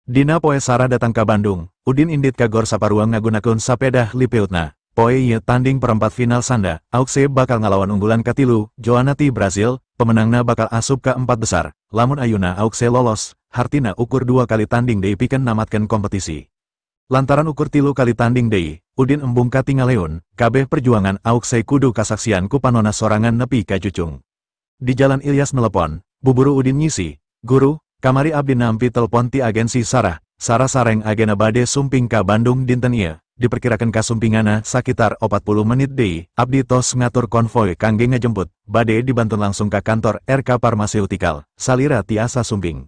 Dina poe Sarah datang ke Bandung, Udin indit ka Gor Saparua ngagunakeun sapedah lipeutna. Poe ieu tanding perempat final sanda, Auxe bakal ngalawan unggulan katilu, Joanna ti Brasil, pemenangna bakal asup ka 4 besar. Lamun ayeuna Auxe lolos, hartina ukur 2 kali tanding deui pikeun namatkeun kompetisi. Lantaran ukur 3 kali tanding deui, Udin embung ka tingaleun, kabeh perjuangan Auxe kudu kasaksian ku panonna sorangan nepi ka Cucung. Di jalan Ilyas nelepon, buburu Udin ngisi, "Guru, kamari abdi nampi telepon ti agensi Sarah sareng agena bade sumping ka Bandung dinten ieu. Diperkirakan kasumpingana sakitar 40 menit deui. Abdi tos ngatur konvoy kangge ngajemput, bade dibantun langsung ka kantor RK Pharmaceutical, salira tiasa sumping.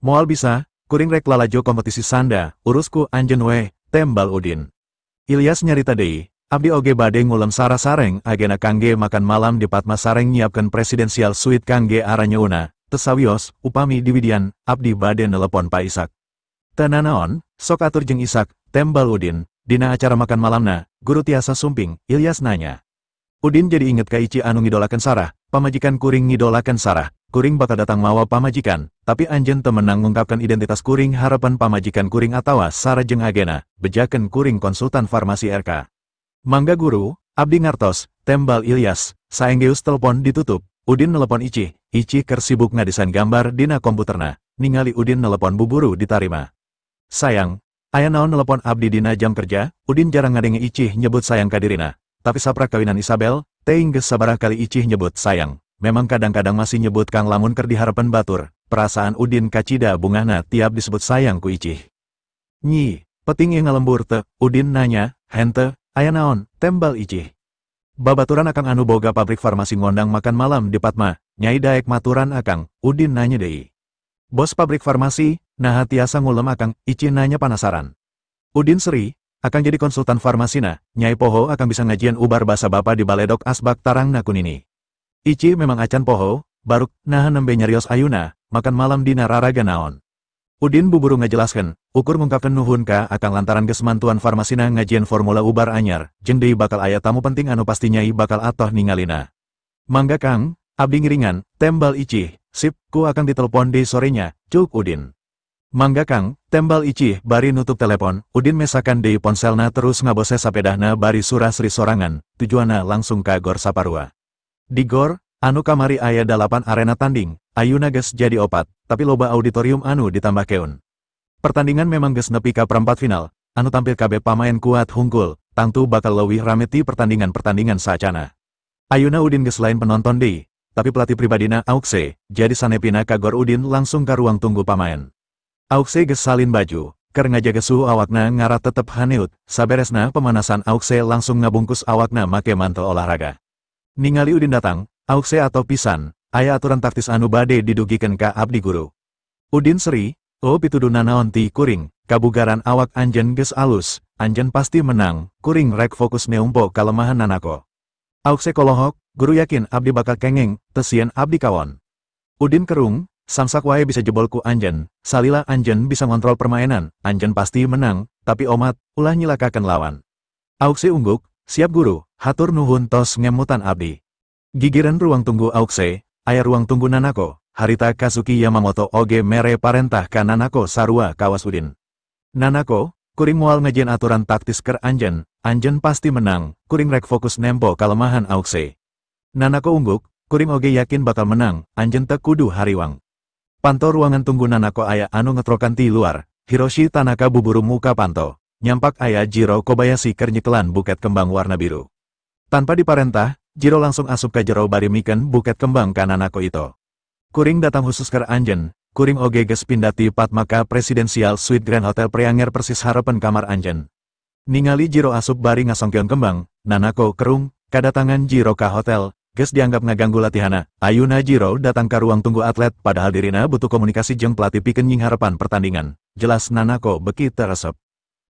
Moal bisa, kuring rek lalajo kompetisi sanda, urusku anjeun we," tembal Udin. Ilyas nyarita deui, abdi oge bade ngulem Sarah sareng agena kangge makan malam di Padma sareng nyiapkeun presidensial suite kangge aranyeuna. Tesawios, upami di Widian, abdi bade nelepon Pak Ishak. "Teu nanaon, sok atur jeung Ishak," tembal Udin. Dina acara makan malamna, guru tiasa sumping, Ilyas nanya. Udin jadi inget ka Ici anu ngidolakeun Sarah, pamajikan kuring ngidolakeun Sarah. Kuring bakal datang mawa pamajikan, tapi anjeun teu meunang ngungkapkeun identitas kuring harapan pamajikan kuring atawa Sarah jeung agena, bejakeun kuring konsultan farmasi RK. "Mangga guru, abdi ngartos," tembal Ilyas. Saenggeus telepon ditutup, Udin nelepon Ici. Ici keur sibuk ngadesain gambar dina komputerna. Ningali Udin nelepon buburu ditarima. "Sayang, aya naon nelepon abdi dina jam kerja?" Udin jarang ngadenge Ici nyebut sayang ka dirina. Tapi saprak kawinan Isabel, teuing geus sabaraha kali Ici nyebut sayang. Memang kadang-kadang masih nyebut kang lamun keur diharepen batur. Perasaan Udin kacida bungahna tiap disebut sayang ku Ici. "Nyi, peting ieu ngalembur teu?" Udin nanya. "Henteu, aya naon?" tembal Ici. "Babaturan akang anu boga pabrik farmasi ngondang makan malam di Padma, nyai daek maturan akang." Udin nanya deui. "Bos pabrik farmasi, naha tiasa ngulem akang?" Ici nanya panasaran. Udin seri, "Akang jadi konsultan farmasina, nyai poho akang bisa ngajian ubar basa bapa di baledok asbak tarangna kunini." Ici memang acan poho, baruk naha nembe nyarios ayuna, makan malam dina raraga naon. Udin buburu ngajelaskeun, ukur ngungkapkeun nuhun ka akang lantaran geus mantuan farmasina ngajian formula ubar anyar, jeung deui bakal aya tamu penting anu pasti nyai bakal atoh ningalina. "Mangga Kang, abdi ngiringan," tembal Ici. "Sip, ku akang ditelepon deui sorenya," cuk Udin. "Mangga Kang," tembal Ici bari nutup telepon. Udin mesakan deui ponselna terus ngabose sapedahna bari surasri sorangan, tujuanna langsung ka Gor Saparua. Di Gor, anu kamari aya 8 arena tanding, ayuna geus jadi 4, tapi loba auditorium anu ditambahkeun. Pertandingan memang geus nepi ka perempat final, anu tampil kabeh pamain kuat hungkul, tangtu bakal leuwih rame ti pertandingan-pertandingan saacana. Ayuna Udin geus lain penonton deui, tapi pelatih pribadina Auxe, jadi sanepina ka Gor Udin langsung ka ruang tunggu pamain. Auxe geus salin baju, keur ngajaga suhu awakna ngara tetep haneut, saberesna pemanasan Auxe langsung ngabungkus awakna make mantel olahraga. Ningali Udin datang, Auxe atau pisan, aya aturan taktis anu bade didugikeun ka abdi guru. Udin seri, "Oh pituduhna naon ti kuring, kabugaran awak anjeun geus alus, anjeun pasti menang, kuring rek fokus neumpo kalemahan nanako." Auxe kolohok, "Guru yakin abdi bakal kengeng, teu sieun abdi kawon." Udin kerung, "Samsak wae bisa jebol ku anjeun, salila anjeun bisa ngontrol permainan, anjeun pasti menang, tapi omat, ulah nyilakakeun lawan." Auxe ungguk, "Siap guru, hatur nuhun tos ngemutan abdi." Gigiran ruang tunggu Auxe, aya ruang tunggu Nanako, harita Kazuki Yamamoto oge mere parentah ka Nanako sarua kawas Udin. "Nanako, kuring moal ngajian aturan taktis keur anjeun, anjeun pasti menang, kuring rek fokus nempo kalemahan Auxe." Nanako ungguk, "Kuring oge yakin bakal menang, anjeun teu kudu hariwang." Panto ruangan tunggu Nanako aya anu ngetrokan ti luar, Hiroshi Tanaka buburu muka panto. Nyampak aya Jiro Kobayashi keur nyekelan buket kembang warna biru. Tanpa diparentah, Jiro langsung asup ka jero bari mikeun buket kembang ka Nanako ito. "Kuring datang khusus keur anjeun, kuring oge geus pindah ti Padma ka Presidential Suite Grand Hotel Preanger persis harepen kamar anjeun." Ningali Jiro asup bari ngasongkeun kembang, Nanako kerung, kadatangan Jiro ka hotel, geus dianggap ngaganggu latihana. Ayuna Jiro datang ka ruang tunggu atlet padahal dirina butuh komunikasi jeung pelatih pikeun nying harepan pertandingan. Jelas Nanako beki teu resep.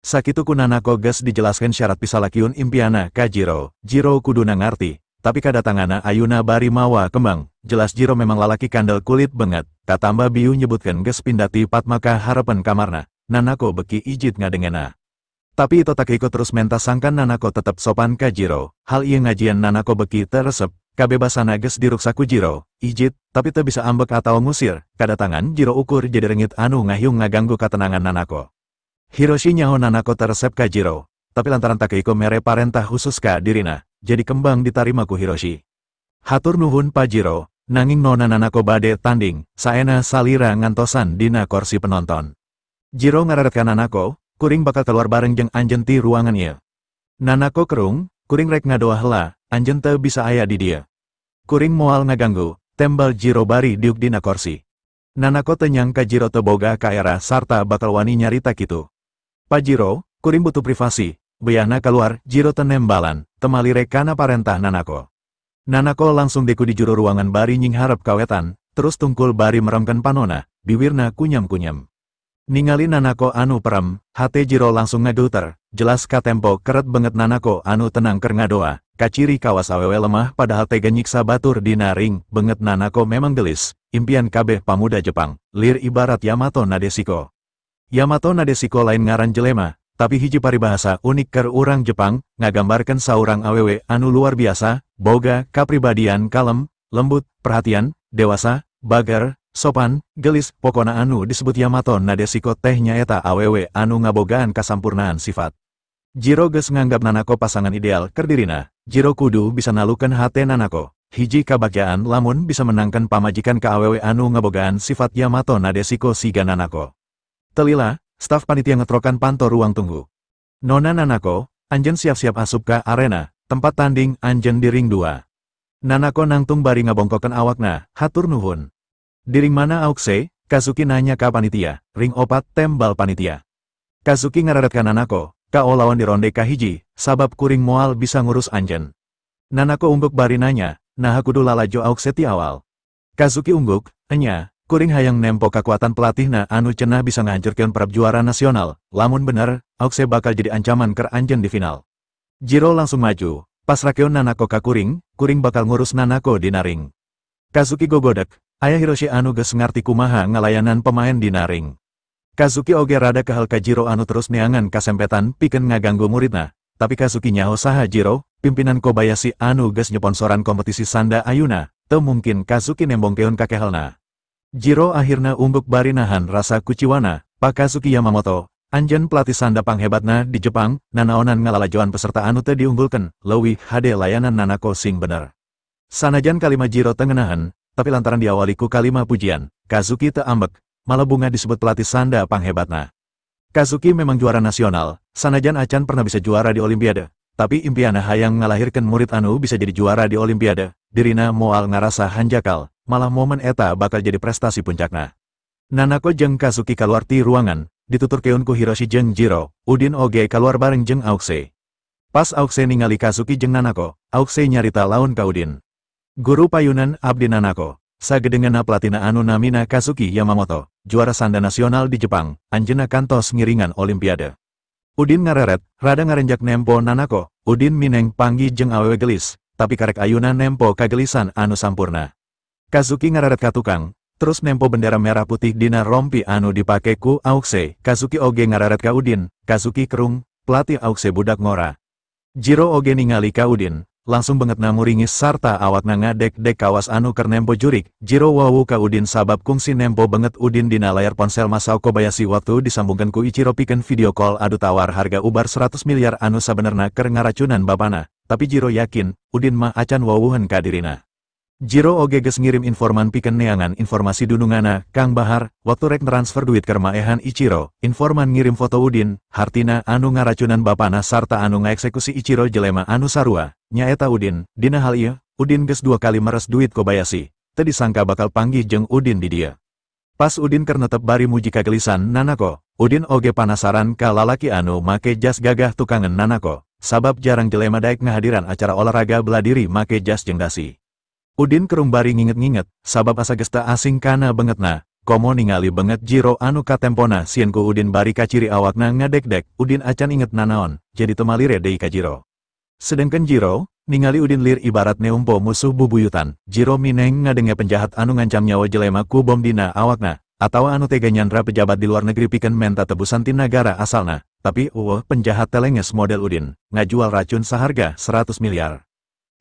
Sakitu ku Nanako geus dijelaskeun syarat pisalakiun impiana ka Jiro. Jiro kuduna ngarti, tapi kadatanganna ayuna bari mawa kembang. Jelas Jiro memang lalaki kandel kulit banget. Katamba biu nyebutkeun geus pindah ti Padma ka harepen kamarna. Nanako beki ijit ngadengena. Tapi Ito Takehiko terus mentas sangkan Nanako tetep sopan ka Jiro. Hal ieu ngajian Nanako beki teu resep, kabebasana geus diruksaku Jiro, ijit, tapi teu bisa ambek atau ngusir, kadatangan Jiro ukur jadi rengit anu ngahyung ngaganggu katenangan Nanako. Hiroshi nyaho Nanako teresep ka Jiro, tapi lantaran Takehiko mere parentah khusus ka dirina, jadi kembang ditarima ku Hiroshi. Hatur nuhun Pa Jiro, nanging nona Nanako bade tanding, saena salira ngantosan dina kursi penonton. Jiro ngararet ka Nanako, kuring bakal keluar bareng jeung anjeun ti ruangan ieu. Nanako kerung, kuring rek ngadoa heula, anjeun teu bisa aya di dieu. Kuring moal ngaganggu, tembal Jiro bari diuk dina kursi. Nanako teu nyangka Jiro teu boga ka era sarta bakal wani nyarita kitu. Pa Jiro, kuring butuh privasi, beuyahna keluar, Jiro teu nembalan, teu malire kana parentah Nanako. Nanako langsung deku di juru ruangan bari nyingharep kawetan, terus tungkul bari meremkeun panona, bibirna kunyam-kunyam. Ningali Nanako anu perem, hate Jiro langsung ngaduter, jelas ka tempo keret banget Nanako anu tenang keur ngadoa, kaciri kawas awewe lemah padahal tega nyiksa batur dina ring, banget Nanako memang gelis, impian kabeh pamuda Jepang, lir ibarat Yamato Nadeshiko. Yamato Nadeshiko lain ngaran jelema, tapi hiji paribahasa unik keur urang Jepang, ngagambarkeun saurang awewe anu luar biasa, boga kapribadian kalem, lembut, perhatian, dewasa, bager, sopan, gelis, pokona anu disebut Yamato Nadeshiko teh nyaeta awewe anu ngabogaan kasampurnaan sifat. Jiro geus nganggap Nanako pasangan ideal keur dirina, Jiro kudu bisa nalukeun hate Nanako, hiji kabagyaan lamun bisa menangkan pamajikan ka awewe anu ngabogaan sifat Yamato Nadeshiko siga Nanako. Telila, staf panitia ngetrokan panto ruang tunggu. Nona Nanako, anjeun siap-siap asup ka arena, tempat tanding anjeun di ring 2. Nanako nangtung bari ngabongkokeun awakna, hatur nuhun. Di ring mana Auxe? Kazuki nanya ka panitia, ring 4 tembal panitia. Kazuki ngararet ka Nanako, kao lawan di ronde kahiji, sabab kuring moal bisa ngurus anjeun. Nanako ungguk bari nanya, nah kudu lalajo Auxe ti awal. Kazuki ungguk, enya, kuring hayang nempo kekuatan pelatihna anu cenah bisa ngahancurkeun perap juara nasional, lamun bener, Auxe bakal jadi ancaman keur anjeun di final. Jiro langsung maju, pas rakeun Nanako ka kuring bakal ngurus Nanako dina ring. Kazuki gogodek, aya Hiroshi anu geus ngarti kumaha ngalayanan pemain dina ring. Kazuki oge rada kahel ka Jiro anu terus neangan kasempetan pikeun ngaganggu muridna, tapi Kazuki nyaho saha Jiro, pimpinan Kobayashi anu geus nyeponsoran kompetisi sanda ayuna, teu mungkin Kazuki nembongkeun ka kehelna. Jiro akhirna ungguk bari nahan rasa kuciwana, Pak Kazuki Yamamoto, anjeun pelatih sanda panghebatna di Jepang, nanaonan ngalalajoan peserta anu teu diunggulkeun, leuwih hade layanan Nanako sing bener. Sanajan kalima Jiro teu ngeunaheun, tapi lantaran diawali ku kalima pujian, Kazuki teu ambek, malah bunga disebut pelatih sanda panghebatna. Kazuki memang juara nasional, sanajan acan pernah bisa juara di Olimpiade, tapi impianna hayang ngalahirkeun murid anu bisa jadi juara di Olimpiade, dirina moal ngarasa hanjakal, malah momen eta bakal jadi prestasi puncakna. Nanako jeung Kazuki kaluar ti ruangan, dituturkeun ku Hiroshi jeung Jiro, Udin oge kaluar bareng jeung Auxe. Pas Auxe ningali Kazuki jeung Nanako, Auxe nyarita laun ka Udin. Guru payunan abdi Nanako, sagedengeuna pelatihna anu namina Kazuki Yamamoto, juara sanda nasional di Jepang, anjeunna kantos ngiringan Olimpiade. Udin ngareret, rada ngarenjak nempo Nanako, Udin mineng panggih jeung awewe gelis, tapi karek ayuna nempo kagelisan anu sampurna. Kazuki ngararet ka tukang, terus nempo bendera merah putih dina rompi anu dipake ku Auxe. Kazuki oge ngararet ka Udin, Kazuki kerung, pelatih Auxe budak ngora. Jiro oge ningali ka Udin, langsung banget namuringis sarta awakna ngadek-dek kawas anu keur nempo jurik. Jiro wawu ka Udin sabab kungsi nempo banget Udin dina layar ponsel Masao Kobayashi waktu disambungkan ku Ichiro pikeun video call adu tawar harga ubar 100 miliar anu sabenerna keur ngaracunan bapana, tapi Jiro yakin, Udin mah acan wawuheun ka dirina. Jiro oge geus ngirim informan pikeun neangan informasi dunungana, Kang Bahar, waktu rek transfer duit keur maehan Ichiro, informan ngirim foto Udin, hartina anu ngaracunan bapana sarta anu ngaeksekusi Ichiro jelema anu sarua, nyaeta Udin. Dina hal ieu, Udin geus 2 kali meres duit Kobayashi, teu disangka bakal panggih jeung Udin di dieu. Pas Udin keur netep bari muji kagelisan Nanako, Udin oge panasaran ka lalaki anu make jas gagah tukangan Nanako, sabab jarang jelema daek ngahadiran acara olahraga bela diri make jas jeung dasi. Udin kerung bari nginget-nginget, sabab asa geus teu asing kana bangetna, komo ningali banget Jiro anu katempona sieun ku Udin bari kaciri awakna ngadek-dek, Udin acan inget nanaon, jadi teu malire deui ka Jiro. Sedengkeun Jiro, ningali Udin lir ibarat neumpo musuh bubuyutan, Jiro mineng ngadenge penjahat anu ngancam nyawa jelema ku bom dina awakna, atawa anu tega nyandra pejabat di luar negeri pikeun menta tebusan ti nagara asalna, tapi penjahat telenges model Udin, ngajual racun saharga 100 miliar.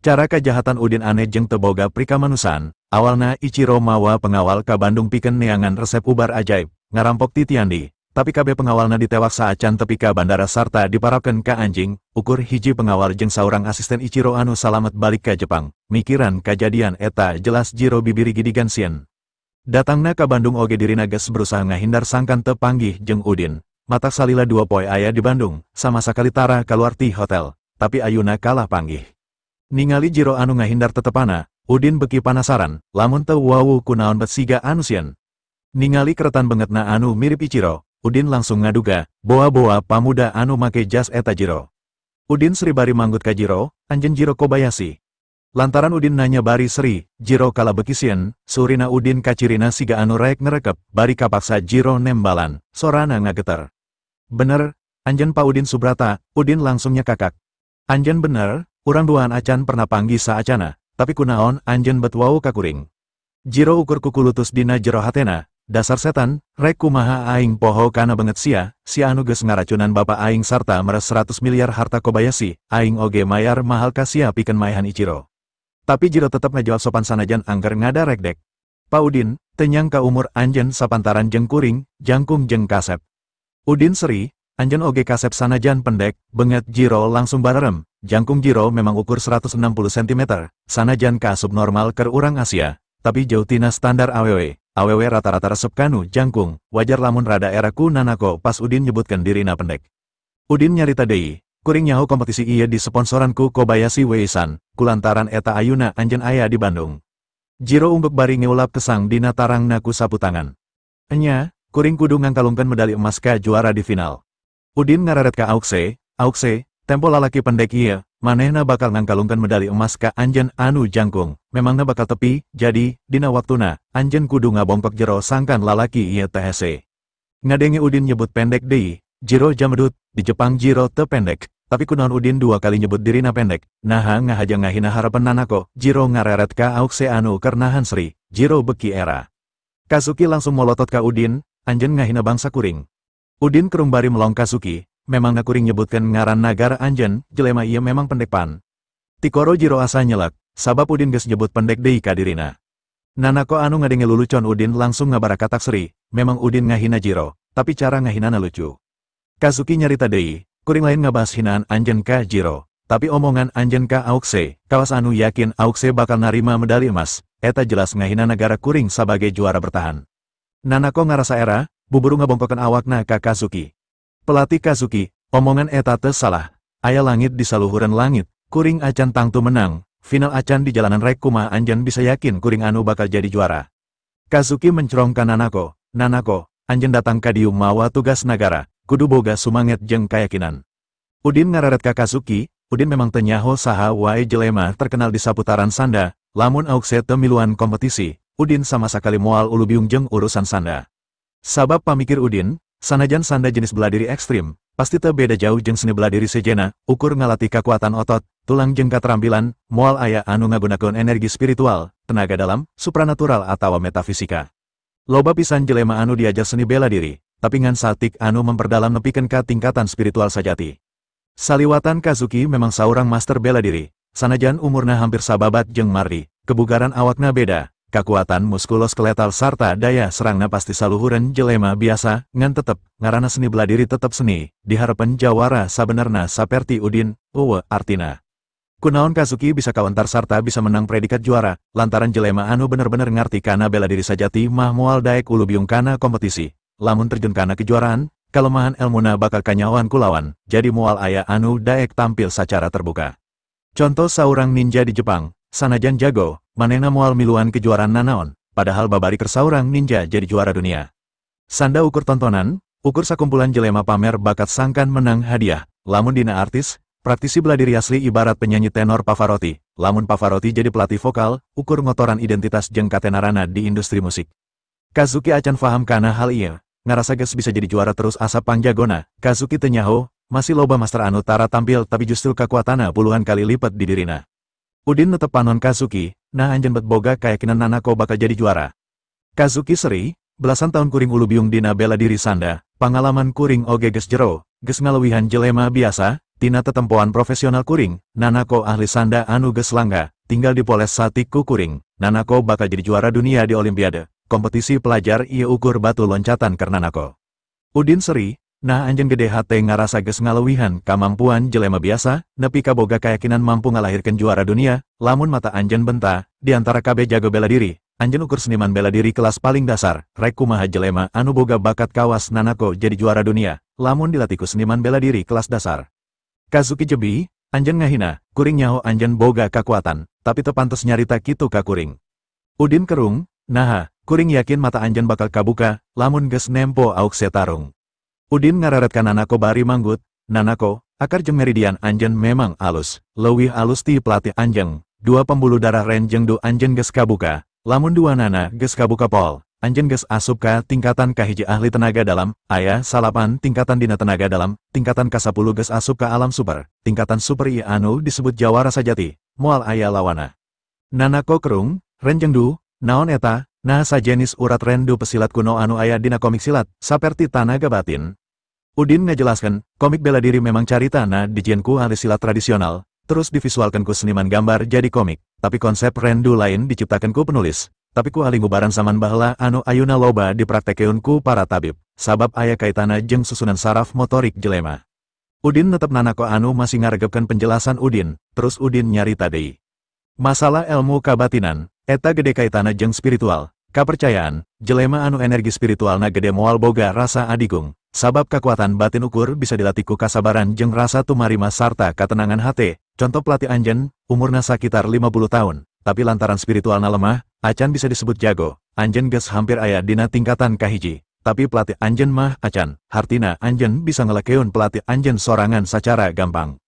Cara kejahatan Udin aneh jeung teboga prikamanusan, awalna Ichiro mawa pengawal ka Bandung pikeun neangan resep ubar ajaib, ngarampok ti Tiandi, tapi kabeh pengawalna ditewak saacan tepi ka bandara sarta diparapkeun ka anjing, ukur hiji pengawal jeung saurang asisten Ichiro anu salamet balik ka Jepang, mikiran kajadian eta jelas Jiro bibiri gidigan sieun. Datangna ka Bandung oge dirina geus berusaha ngahindar sangkan teu panggih jeung Udin, matak salila 2 poe aya di Bandung, sama sakali tara kaluar ti hotel, tapi ayeuna kalah panggih. Ningali Jiro anu ngahindar tetepana, Udin beki panasaran, lamun teu wawu kunaon bet siga anu sieun. Ningali keretan bengetna anu mirip Ichiro, Udin langsung ngaduga, boa-boa pamuda anu make jas eta Jiro. Udin seri bari manggut ka Jiro, anjeun Jiro Kobayashi. Lantaran Udin nanya bari seri, Jiro kala beki sieun, surina Udin kacirina siga anu rek ngerekep, bari kapaksa Jiro nembalan, sorana ngageter. Bener, anjeun Pa Udin Subrata, Udin langsung nyekakak. Anjeun bener, urang duaan acan pernah panggih saacana, tapi kunaon anjeun bet wau kakuring. Jiro ukur kukulutus dina jero hatena, dasar setan, rek kumaha aing poho kana banget si anu geus ngaracunan bapa aing sarta meres 100 miliar harta Kobayashi, aing oge mayar mahal ka sia pikeun maehan Ichiro. Tapi Jiro tetep ngajawab sopan sanajan angger ngadarek dek. Pa Udin, teu nyangka umur anjeun sapantaran jeung kuring, jangkung jeung kasep. Udin seri, anjeun oge kasep sanajan pendek, benget Jiro langsung barerem. Jangkung Jiro memang ukur 160 cm, sanajan kaasup normal keur urang Asia, tapi jauh tina standar AWW. AWW rata-rata resep kanu jangkung, wajar lamun rada era ku nanako pas Udin nyebutkan dirina pendek. Udin nyarita deui, kuring nyaho kompetisi ieu disponsoran ku Kobayashi Weisan, kulantaran eta ayeuna anjeun aya di Bandung. Jiro umbek bari ngeulap kesang dina tarangna ku sapu tangan. Enya, kuring kudu ngangkalungkeun medali emas ka juara di final. Udin ngararet ka Auxe, tempo lalaki pendek ieu, manehna bakal ngangkalungkeun medali emas ka anjeun anu jangkung, memangna bakal tepi, jadi, dina waktuna, anjeun kudu ngabongkok Jiro sangkan lalaki ieu teh hese. Ngadenge Udin nyebut pendek deui, Jiro jamedut, di Jepang Jiro teu pendek, tapi kunaon Udin 2 kali nyebut dirina pendek, naha ngahaja ngahina harapan nanako, Jiro ngareret ka Auxe anu keur nahan seri, Jiro beki era. Kazuki langsung molotot ka Udin, anjeun ngahina bangsa kuring. Udin kerung bari melong Kazuki, memang kuring nyebutkan ngaran nagara anjeun, jelema ieu memang pendek pan. Tikoro Jiro asa nyelak, sabab Udin geus nyebut pendek deui ka dirina. Nanako anu ngadenge lulucon Udin langsung ngabarakatak seri, memang Udin ngahina Jiro, tapi cara ngahinana lucu. Kazuki nyarita deui, kuring lain ngabahas hinaan anjeun ka Jiro, tapi omongan anjeun ka Auxe, kawas anu yakin Auxe bakal narima medali emas, eta jelas ngahina negara kuring sebagai juara bertahan. Nanako ngarasa era, buburu ngabongkokeun awakna ka Kazuki. Pelatih Kazuki, omongan eta teu salah, aya langit di saluhureun langit, kuring acan tangtu menang, final acan di jalanan rek kumaha anjeun bisa yakin kuring anu bakal jadi juara. Kazuki mencerong ka Nanako, anjeun datang ka dieu mawa tugas nagara, kudu boga sumanget jeung kayakinan. Udin ngararet ka Kazuki, Udin memang teu nyaho saha wae jelema terkenal di saputaran Sanda, lamun Auxe teu miluan kompetisi, Udin sama sakali moal ulubiung jeung urusan Sanda. Sabab pamikir Udin, sanajan Sanda jenis bela diri ekstrim, pasti teu beda jauh jeung seni bela diri sejena, ukur ngalatih kekuatan otot, tulang jeung keterampilan, moal aya anu ngagunakeun energi spiritual, tenaga dalam, supranatural atawa metafisika. Loba pisan jelema anu diajar seni bela diri, tapi ngan satik anu memperdalam nepikeun ka tingkatan spiritual sajati. Saliwatan Kazuki memang saurang master bela diri, sanajan umurna hampir sababat jeung Mardi, kebugaran awakna beda. Kekuatan muskuloskeletal sarta daya serangna pasti saluhureun jelema biasa, ngan tetep, ngarana seni bela diri tetep seni, diharepen jawara sabenerna saperti Udin, artina. Kunaon Kazuki bisa kawentar sarta bisa menang predikat juara, lantaran jelema anu bener-bener ngarti kana bela diri sajati mah moal daek ulubiung kana kompetisi. Lamun terjun kana kejuaraan, kelemahan elmuna bakal kanyawan kulawan, jadi moal aya anu daek tampil secara terbuka. Contoh saurang ninja di Jepang, sanajan jago, manehna moal miluan kejuaraan nanaon, padahal babari keur saurang ninja jadi juara dunia. Sanda ukur tontonan, ukur sakumpulan jelema pamer bakat sangkan menang hadiah, lamun dina artis, praktisi bela diri asli ibarat penyanyi tenor Pavarotti, lamun Pavarotti jadi pelatih vokal, ukur ngotoran identitas jeung katenarana di industri musik. Kazuki acan faham kana hal ieu, ngarasa geus bisa jadi juara terus asa pangjagona, Kazuki teu nyaho, masih loba master anu tara tampil tapi justru kekuatanna puluhan kali lipat di dirina. Udin netep panon Kazuki, nah anjeun bet boga kayakinan Nanako bakal jadi juara. Kazuki seri, belasan tahun kuring ulubiung dina bela diri Sanda, pangalaman kuring oge geus jero, geus ngalewihan jelema biasa, tina tetempoan profesional kuring, Nanako ahli sanda anu geus langga, tinggal dipoles satik ku kuring, Nanako bakal jadi juara dunia di Olimpiade. Kompetisi pelajar ieu ukur batu loncatan keur Nanako. Udin seri, nah anjeun gede hate ngarasa geus ngalewihan kamampuan jelema biasa, nepi ka boga kayakinan mampu ngalahirkeun juara dunia, lamun mata anjeun benta, di antara kabeh jago bela diri, anjeun ukur seniman bela diri kelas paling dasar, rek kumaha jelema anu boga bakat kawas Nanako jadi juara dunia, lamun dilatih ku seniman bela diri kelas dasar. Kazuki jebi, anjeun ngahina, kuring nyaho anjeun boga kakuatan, tapi teu pantes nyarita kitu ka kuring. Udin kerung, naha, kuring yakin mata anjeun bakal kabuka, lamun geus nempo aukse tarung. Udin ngararet ka Nanako bari manggut, Nanako, akar jeung meridian anjeun memang alus, leuwih alus ti pelatih anjeun, dua pembuluh darah ren jeung du anjeun geus kabuka, lamun dua nana geus kabuka pol. Anjeun geus asup ka tingkatan kahiji ahli tenaga dalam, aya salapan tingkatan dina tenaga dalam, tingkatan ka-10 geus asup ka alam super, tingkatan super ieu anu disebut jawara sajati, moal aya lawana. Nanako kerung, ren jeung du, naon eta, nah sajenis urat ren du pesilat kuno anu aya dina komik silat, saperti tanaga batin. Udin ngajelaskeun, komik bela diri memang caritana dijieun ku ahli silat tradisional, terus divisualkeun ku seniman gambar jadi komik, tapi konsep ren du lain diciptakeun ku penulis. Tapi ku ahli ngubaran zaman baheula anu ayeuna loba dipraktekeun ku para tabib, sabab aya kaitana jeung susunan saraf motorik jelema. Udin netep Nanako anu masih ngaregepkeun penjelasan Udin, terus Udin nyarita deui. Masalah ilmu kabatinan, eta gede kaitana jeung spiritual, kapercayaan, jelema anu energi spiritualna gede moal boga rasa adigung, sabab kekuatan batin ukur bisa dilatih ku kasabaran jeung rasa tumarima sarta katenangan hate. Contoh pelatih anjeun, umurna sakitar 50 tahun. Tapi lantaran spiritualna lemah, acan bisa disebut jago. Anjeun geus hampir aya dina tingkatan kahiji. Tapi pelatih anjeun mah acan, hartina anjeun bisa ngelekeun pelatih anjeun sorangan sacara gampang.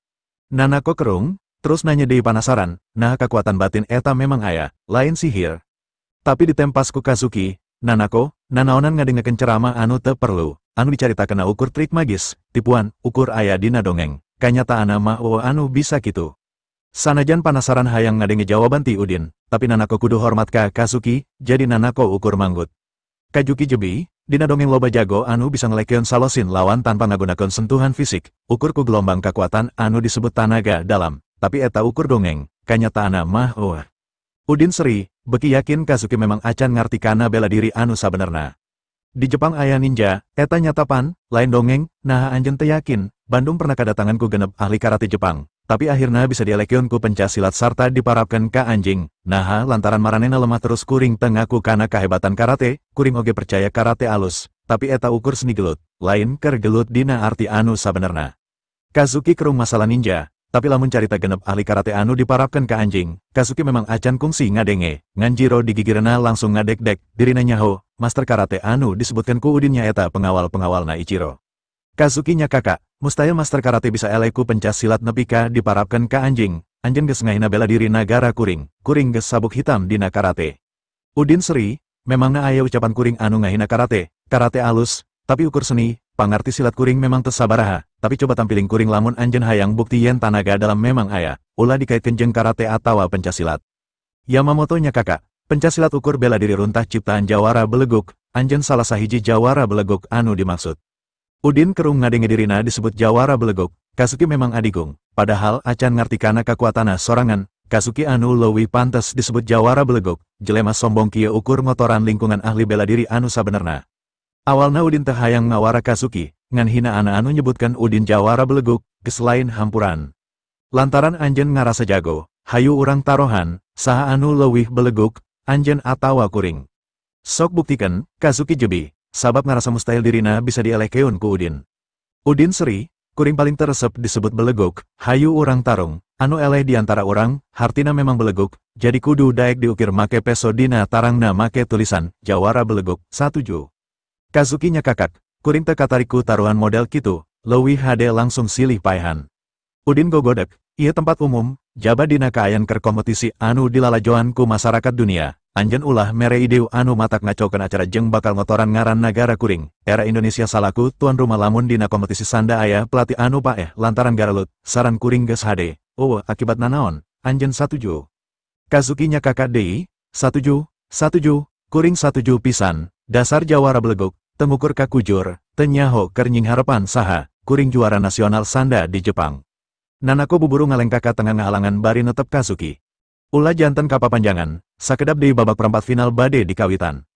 Nanako kerung, terus nanya deui panasaran, nah kekuatan batin eta memang aya, lain sihir. Tapi ditempas ku Kazuki, Nanako, nanaonan ngadengekeun ceramah anu teu perlu, anu dicaritakeun ukur trik magis, tipuan, ukur aya dina dongeng. Kanyataana mah anu bisa kitu. Sanajan panasaran hayang ngadenge jawaban ti Udin, tapi Nanako kudu hormat ka Kazuki, jadi Nanako ukur manggut. Kajuki jebi, dina dongeng loba jago anu bisa ngelekeun salosin lawan tanpa ngagunakeun sentuhan fisik, ukur ku gelombang kekuatan anu disebut tanaga dalam, tapi eta ukur dongeng, kanyataana mah Udin seri, beki yakin Kazuki memang acan ngarti kana bela diri anu sabenerna. Di Jepang aya ninja, eta nyatapan, lain dongeng, nah anjeun teu yakin, Bandung pernah kadatangan ku genep ahli karate Jepang. Tapi akhirnya bisa dielekeun ku pencasilat sarta diparapkeun ka anjing. Nah, lantaran maranena lemah terus kuring teu ngaku kana kahebatan karate, kuring oge percaya karate alus, tapi eta ukur seni gelut, lain keur gelut dina arti anu sabenerna. Kazuki kerung masalah ninja, tapi lamun carita genep ahli karate anu diparapkeun ka anjing, Kazuki memang acan kungsi ngadenge, nganjiro digigirna langsung ngadek-dek, dirina nyaho, master karate anu disebutkeun ku Udin nyaeta pengawal-pengawalna Ichiro. Kazuki nya kakak, mustahil master karate bisa eleku pencas silat nepi ka diparapkeun ka anjing. Anjeun geus ngahina bela diri nagara kuring, kuring geus sabuk hitam dina karate. Udin seri, memangna aya ucapan kuring anu ngahina karate, karate alus, tapi ukur seni, pangarti silat kuring memang teu sabaraha, tapi coba tampiling kuring lamun anjeun hayang bukti yen tanaga dalam memang aya, ulah dikaitkeun jeung karate atawa pencas silat. Yamamoto nya kakak, pencas silat ukur bela diri runtah ciptaan jawara beleguk, anjeun salah sahiji jawara beleguk anu dimaksud. Udin kerung ngadenge dirina disebut jawara beleguk, Kazuki memang adigung, padahal acan ngarti kana kakuatana sorangan, Kazuki anu leuwih pantes disebut jawara beleguk, jelema sombong kieu ukur ngotoran lingkungan ahli bela diri anu sabenerna. Awalna Udin teu hayang ngawara Kazuki, ngan hinaana anu nyebutkan Udin jawara beleguk, geus lain hampuran. Lantaran anjeun ngarasa jago, hayu urang tarohan, saha anu leuwih beleguk, anjeun atawa kuring. Sok buktikeun, Kazuki jebi. Sabab ngarasa mustahil dirina bisa dielekeun ku Udin. Udin seri, kuring paling teresep disebut beleguk, hayu urang tarung, anu eleh diantara urang, hartina memang beleguk, jadi kudu daek diukir make peso dina tarangna make tulisan, jawara beleguk, 17. Kazuki nya kakak, kuring teu katarik ku taruhan model kitu, leuwih hade langsung silih paehan. Udin gogodek, ieu tempat umum, jaba dina kaayan keur kompetisi anu dilalajoan ku masyarakat dunia. Anjeun ulah mere ideu anu matak ngacokeun acara jeung bakal ngotoran ngaran nagara kuring. Era Indonesia salaku tuan rumah lamun dina kompetisi sanda aya pelatih anu paeh lantaran garelut, saran kuring geus hade. Akibatna naon? Anjeun 17. Kazuki nya kakak deui, 17, kuring 17 pisan. Dasar jawara beleguk, teu ngukur ka kujur, teu nyaho keur nying harepan saha, kuring juara nasional sanda di Jepang. Nanako buburu ngalengkaka tengah ngahalangan bari netep Kazuki. Ulah janten kapapanjangan, sakedap di babak perempat final bade di kawitan.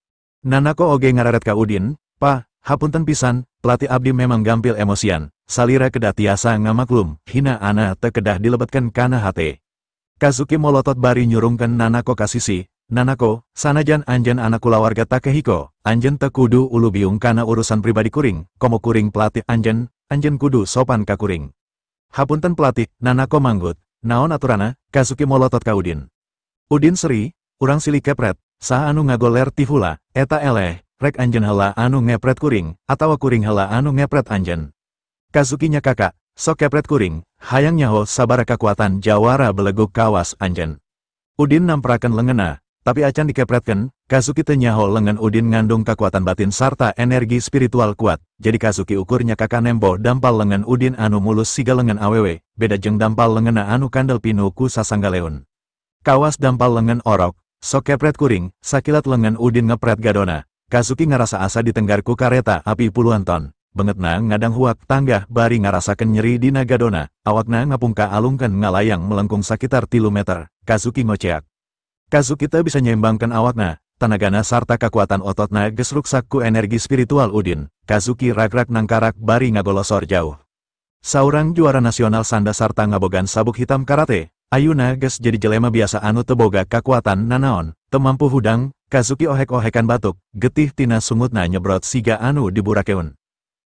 Nanako oge ngareret ka Udin, "Pa, hapunten pisan, pelatih abdi memang gampil emosian, salira kedah tiasa ngamaklum, hina ana teu kedah dilebetkeun kana hate." Kazuki molotot bari nyurungkeun Nanako ka sisi, "Nanako, sanajan anjeun anak kulawarga Takehiko, anjeun teu kudu ulu biung kana urusan pribadi kuring, komo kuring pelatih anjeun kudu sopan ka kuring." "Hapunten pelatih," Nanako manggut. "Naon aturana?" Kazuki molotot ka Udin. "Udin seri, urang silih kepret, saha anu ngagoler ti heula, eta eleh, rek anjeun heula anu ngepret kuring, atawa kuring heula anu ngepret anjeun." Kazuki nya kakak, "Sok kepret kuring, hayang nyaho sabara kakuatan jawara beleguk kawas anjeun." Udin namprakeun leungeunna, tapi acan dikepretkeun, Kazuki teu nyaho leungeun Udin ngandung kekuatan batin sarta energi spiritual kuat, jadi Kazuki ukurnya kakak nembo dampal leungeun Udin anu mulus siga leungeun awewe, beda jeung dampal leungeunna anu kandel pinu ku sasanggaleun. Kawas dampal leungeun orok, sok kepret kuring, sakilat leungeun Udin ngepret gadona. Kazuki ngarasa asa ditenggar ku kareta api puluhan ton. Bengetna ngadang huak tanggah bari ngarasakeun nyeri dina gadona, awakna ngapungka alungkeun ngalayang melengkung sakitar 3 meter. Kazuki ngoceak. Kazuki teu bisa nyeimbangkeun awakna, tanagana sarta kekuatan ototna geus ruksak ku energi spiritual Udin. Kazuki rag-rag nangkarak bari ngagolosor jauh. Saurang juara nasional sanda sarta ngabogan sabuk hitam karate, ayeuna geus jadi jelema biasa anu teu boga kakuatan nanaon, teu mampu hudang. Kazuki ohek-ohekan batuk, getih tina sungutna nyebrot siga anu diburakeun.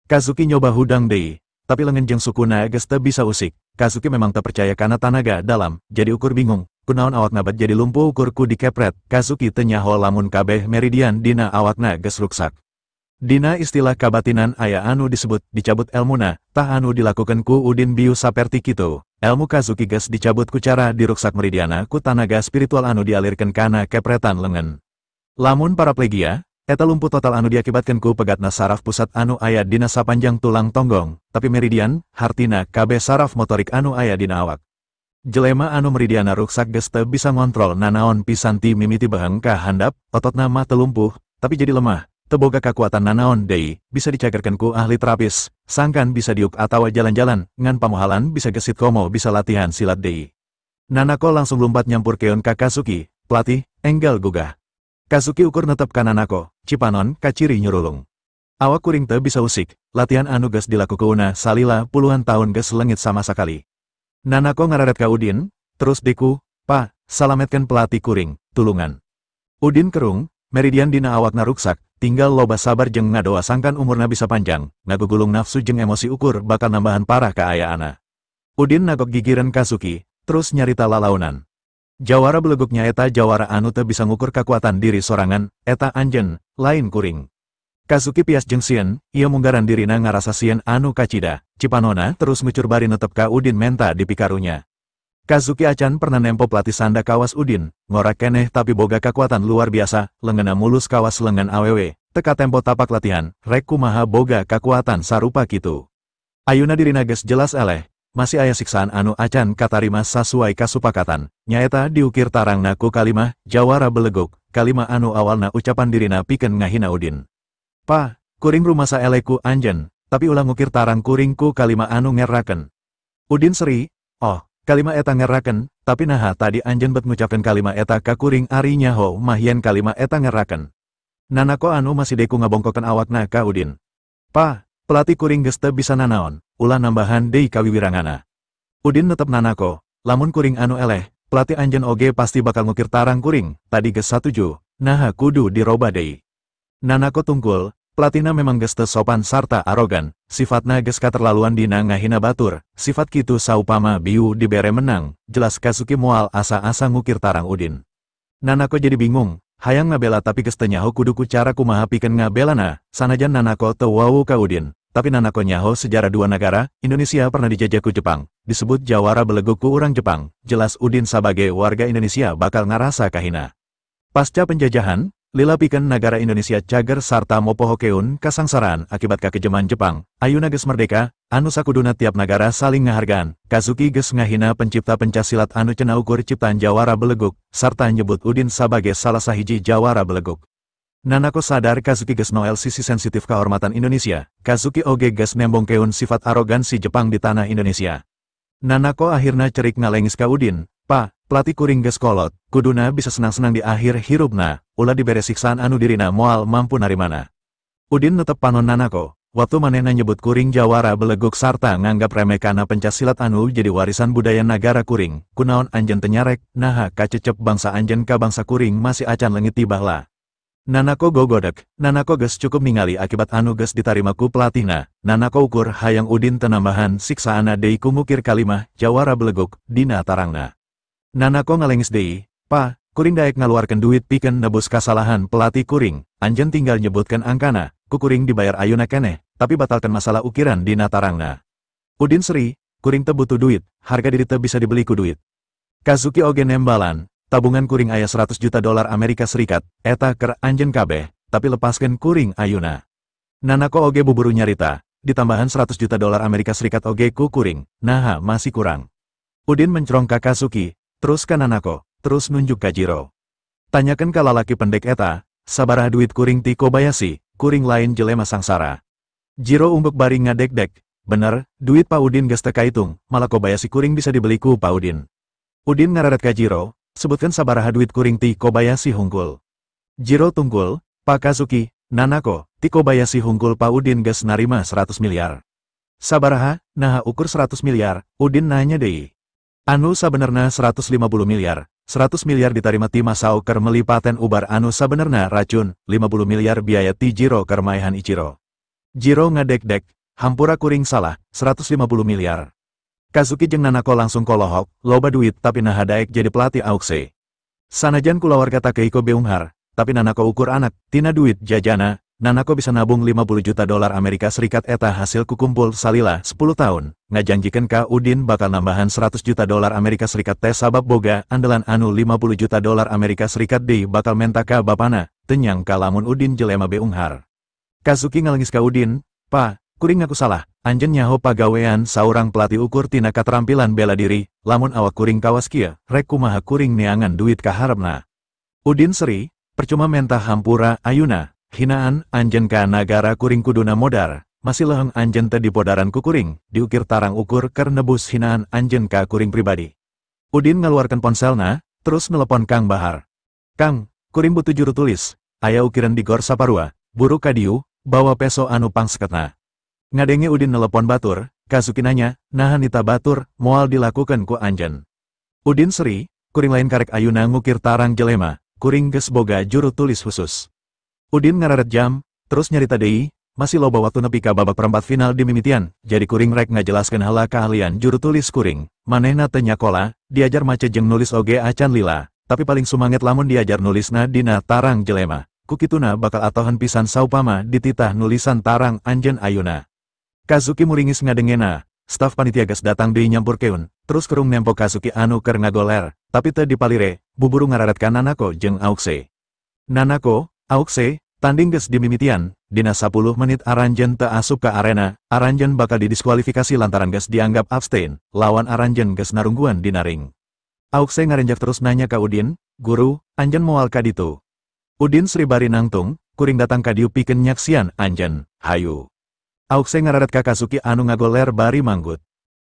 Kazuki nyoba hudang deui, tapi leungeun jeung sukuna geus teu bisa usik. Kazuki memang teu percaya kana tanaga dalam, jadi ukur bingung, kunaon awakna bet jadi lumpuh ukur ku dikepret. Kazuki teu nyaho lamun kabeh meridian dina awakna geus ruksak. Dina istilah kabatinan aya anu disebut dicabut elmuna, tah anu dilakukeun ku Udin biu saperti kitu. Elmu Kazuki geus dicabut ku cara diruksak meridiana ku tanaga spiritual anu dialirkeun kana kepretan leungeun. Lamun paraplegia, eta lumpuh total anu diakibatkeun ku pegatna saraf pusat anu aya dina sapanjang tulang tonggong, tapi meridian, hartina kabeh saraf motorik anu aya dina awak. Jelema anu meridiana ruksak geus teu bisa ngontrol nanaon pisan ti mimiti beheng ka handap, ototna mah teu lumpuh, tapi jadi lemah, teu boga kakuatan nanaon deui, bisa dicagerkeun ku ahli terapis, sangkan bisa diuk atawa jalan-jalan, ngan pamohalan bisa gesit komo bisa latihan silat deui. Nanako langsung lumpat nyampurkeun ka Kazuki, "Pelatih, enggal gugah." Kazuki ukur netep ka Nanako, cipanon ka ciri nyurulung. "Awak kuring teu bisa usik, latihan anu geus dilakukeunna salila puluhan tahun geus leungit sama sakali." Nanako ngareret ka Udin, terus deku, "Pa, salametkeun pelatih kuring, tulungan." Udin kerung, meridian dina awakna ruksak, tinggal loba sabar jeung ngadoa sangkan umurna bisa panjang, ngagugulung nafsu jeung emosi ukur bakal nambahan parah kaayaana. Udin nagok gigireun Kazuki, terus nyarita lalaunan. "Jawara beleguknya eta jawara anu teu bisa ngukur kakuatan diri sorangan, eta anjeun, lain kuring." Kazuki pias jeung sieun, ieu munggaran dirina ngarasa sieun anu kacida, cipanona terus ngucur bari netep ka Udin menta di pikarunya. Kazuki acan pernah nempo pelatih sanda kawas Udin, ngorak keneh tapi boga kakuatan luar biasa, leungeunna mulus kawas leungeun awewe, teka tempo tapak latihan, rek kumaha boga kakuatan sarupa kitu. Ayeuna dirina geus jelas eleh. Masih aya siksaan anu acan katarima sasuai kasupakatan, nyaeta diukir tarangna ku kalimah, jawara beleguk, kalimah anu awalna ucapan dirina pikeun ngahina Udin. "Pa, kuring rumasa eleku anjeun, tapi ulah ngukir tarang kuring ku kalimah anu ngerakeun." Udin seri, "Oh, kalimah eta ngerakeun, tapi naha tadi anjeun bet ngucapkeun kalimah eta ka kuring ari nyaho mah yen kalimah eta ngerakeun." Nanako anu masih deku ngabongkokeun awakna ka Udin. "Pa, pelatih kuring geus teu bisa nanaon, ulah nambahan deui kawiwirangana." Udin netep Nanako, "Lamun kuring anu eleh, pelatih anjeun oge pasti bakal ngukir tarang kuring, tadi geus satuju, naha kudu diroba deui." Nanako tungkul, pelatihna memang geus teu sopan sarta arogan, sifatna geus katerlaluan dina ngahina batur, sifat kitu saupama biu dibere menang, jelas Kazuki moal asa-asa ngukir tarang Udin. Nanako jadi bingung, hayang ngabela tapi geus teu nyaho kudu ku cara kumaha pikeun ngabelana, sanajan Nanako teu wau ka Udin. Tapi Nanako nyaho sejarah dua negara, Indonesia pernah dijajah ku Jepang, disebut jawara beleguk ku urang Jepang, jelas Udin sebagai warga Indonesia bakal ngarasa kahina. Pasca penjajahan, lila pikeun negara Indonesia cager sarta mopohokeun kasangsaraan akibat kakejaman Jepang, ayeuna geus merdeka, anu sakuduna tiap negara saling ngahargaan, Kazuki geus ngahina pencipta pencasilat anu cenah ukur ciptaan jawara beleguk, sarta nyebut Udin sebagai salah sahiji jawara beleguk. Nanako sadar Kazuki geus noel sisi sensitif kehormatan Indonesia, Kazuki oge geus nembongkeun sifat arogansi Jepang di tanah Indonesia. Nanako akhirna cerik ngalengis ka Udin, "Pa, pelatih kuring geus kolot, kuduna bisa senang-senang di akhir hirupna, ulah dibere siksaan anu dirina moal mampu narimana." Udin netep panon Nanako, waktu manehna nyebut kuring jawara beleguk sarta nganggap remeh kana pencaksilat anu jadi warisan budaya negara kuring, kunaon anjeun teu nyarek, naha kacecep bangsa anjeun ka bangsa kuring masih acan leungit tibahla. Nanako gogodek, Nanako geus cukup ningali akibat anu geus ditarima ku pelatihna, Nanako ukur hayang Udin tenambahan siksaana deui ku ngukir kalimah jawara beleguk dina tarangna. Nanako ngalengis deui, "Pa, kuring daek ngaluarkeun duit pikeun nebus kasalahan pelatih kuring, anjeun tinggal nyebutkeun angkana, ku kuring dibayar ayeuna keneh, tapi batalkan masalah ukiran dina tarangna." Udin seri, "Kuring teu butuh duit, harga diri teu bisa dibeli ku duit." Kazuki oge nembalan, "Tabungan kuring aya 100 juta dolar Amerika Serikat, eta keur anjeun kabeh, tapi lepaskeun kuring ayeuna." Nanako oge buburu nyarita, "Ditambahan 100 juta dolar Amerika Serikat oge ku kuring, naha masih kurang." Udin mencrong ka Kazuki, terus ka Nanako, terus nunjuk ka Jiro. "Tanyakeun ka lalaki pendek eta, sabaraha duit kuring ti Kobayashi, kuring lain jelema sangsara." Jiro umbek bari ngadek-dek, "Bener, duit Pa Udin geus teu kaitung, malah Kobayashi kuring bisa dibeli ku Pa Udin." Udin ngararet ka Jiro, "Sebutkeun sabaraha duit kuring ti Kobayashi hungkul." Jiro tungkul, "Pa Kazuki, Nanako, ti Kobayashi hungkul Pa Udin geus narima 100 miliar. Sabaraha, naha ukur 100 miliar, Udin nanya deui. Anu sabenerna 150 miliar, 100 miliar ditarima ti Masao keur meuli paten ubar anu sabenerna racun, 50 miliar biaya ti Jiro keur maehan Ichiro." Jiro ngadek-dek, "Hampura kuring salah, 150 miliar. Kazuki jeung Nanako langsung kolohok, loba duit tapi naha daek jadi pelatih AUKSE. Sanajan kulawarga Takehiko beunghar, tapi Nanako ukur anak, tina duit jajana, Nanako bisa nabung 50 juta dolar Amerika Serikat eta hasil kukumpul salila 10 tahun, ngajanjikeun ka Udin bakal nambahan 100 juta dolar Amerika Serikat teh sabab boga andalan anu 50 juta dolar Amerika Serikat deui bakal menta ka bapana, teu nyangka lamun Udin jelema beunghar. Kazuki ngalengis ka Udin, "Pa, kuring ngaku salah, anjeun nyaho pagawean saurang pelatih ukur tina keterampilan bela diri, lamun awak kuring kawas kieu, rek kumaha kuring neangan duit ka harepna." Udin seri, "Percuma mentah hampura ayeuna. Hinaan anjeun ka nagara kuring kuduna modar, masih leuheung anjeun teu dipodaran ku kuring, diukir tarang ukur keur nebus hinaan anjeun ka kuring pribadi." Udin ngaluarkeun ponselna, terus nelepon Kang Bahar. "Kang, kuring butuh juru tulis, aya ukiran di Gor Saparua, buru ka dieu, bawa peso anu pangseketna." Ngadenge Udin nelepon batur, Kazuki nanya, "Naha nita batur, moal dilakukeun ku anjeun?" Udin seri, "Kuring lain karek ayeuna ngukir tarang jelema, kuring geus boga juru tulis khusus." Udin ngararet jam, terus nyarita deui, "Masih loba waktu nepi ka babak perempat final di mimitian, jadi kuring rek ngajelaskeun heula keahlian juru tulis kuring. Manehna teu nyakola, diajar mace jeung nulis oge acan lila, tapi paling sumanget lamun diajar nulisna dina tarang jelema. Ku kituna bakal atohan pisan saupama dititah nulisan tarang anjeun ayeuna." Kazuki muringis ngadengena, staf panitia geus datang deui nyampurkeun, terus kerung nempo Kazuki anu keur ngagoler, tapi teu dipalire, buburu ngararet ka Nanako jeung AUKSE. "Nanako, AUKSE, tanding geus dimimitian, dina 10 menit aranjeun teu asup ka arena, aranjeun bakal didiskualifikasi lantaran geus dianggap abstain, lawan aranjeun geus narungguan dina ring." AUKSE ngarenjak terus nanya ka Udin, "Guru, anjeun moal ka ditu?" Udin seri bari nangtung, "Kuring datang ka dieu pikeun nyaksian anjeun, hayu." AUKSE ngararet ka Kazuki anu ngagoler bari manggut.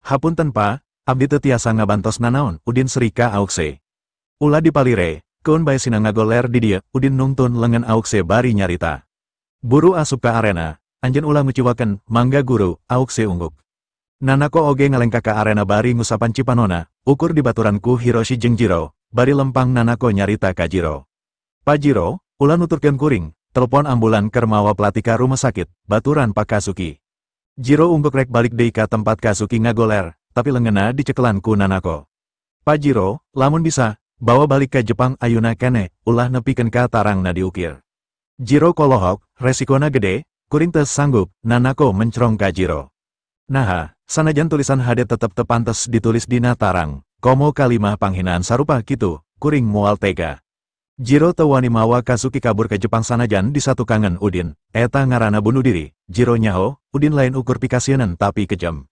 "Hapunten Pa, abdi teu tiasa ngabantos nanaon." Udin seri ka AUKSE. "Ulah dipalire, keun bae sina ngagoler di dieu." Udin nungtun lengan AUKSE bari nyarita. "Buru asup ka arena, anjeun ulah nguciwakeun, mangga guru." AUKSE ungguk. Nanako oge ngalengka ka arena bari ngusapan cipanona, ukur dibaturan ku Hiroshi jeung Jiro, bari lempang Nanako nyarita ka Jiro. "Pa Jiro, ulah nuturkeun kuring, telepon ambulan keur mawa pelatih ka rumah sakit," baturan Pak Kazuki. Jiro ungguk rek balik deui ka tempat Kazuki ngagoler, tapi leungeunna dicekelan ku Nanako. "Pa Jiro, lamun bisa, bawa balik ka Jepang ayeuna keneh, ulah nepikeun ka tarangna diukir." Jiro kolohok, "Resikona gede, kuring teu sanggup." Nanako mencrong ka Jiro. "Naha, sanajan tulisan hade tetep teu pantes ditulis dina tarang, komo kalimah panghinaan sarupa kitu, kuring moal tega." Jiro teu wani mawa Kazuki kabur ke Jepang sanajan disatukangan Udin, eta ngaranna bunuh diri. Jiro nyaho, Udin lain ukur pikasieun tapi kejam.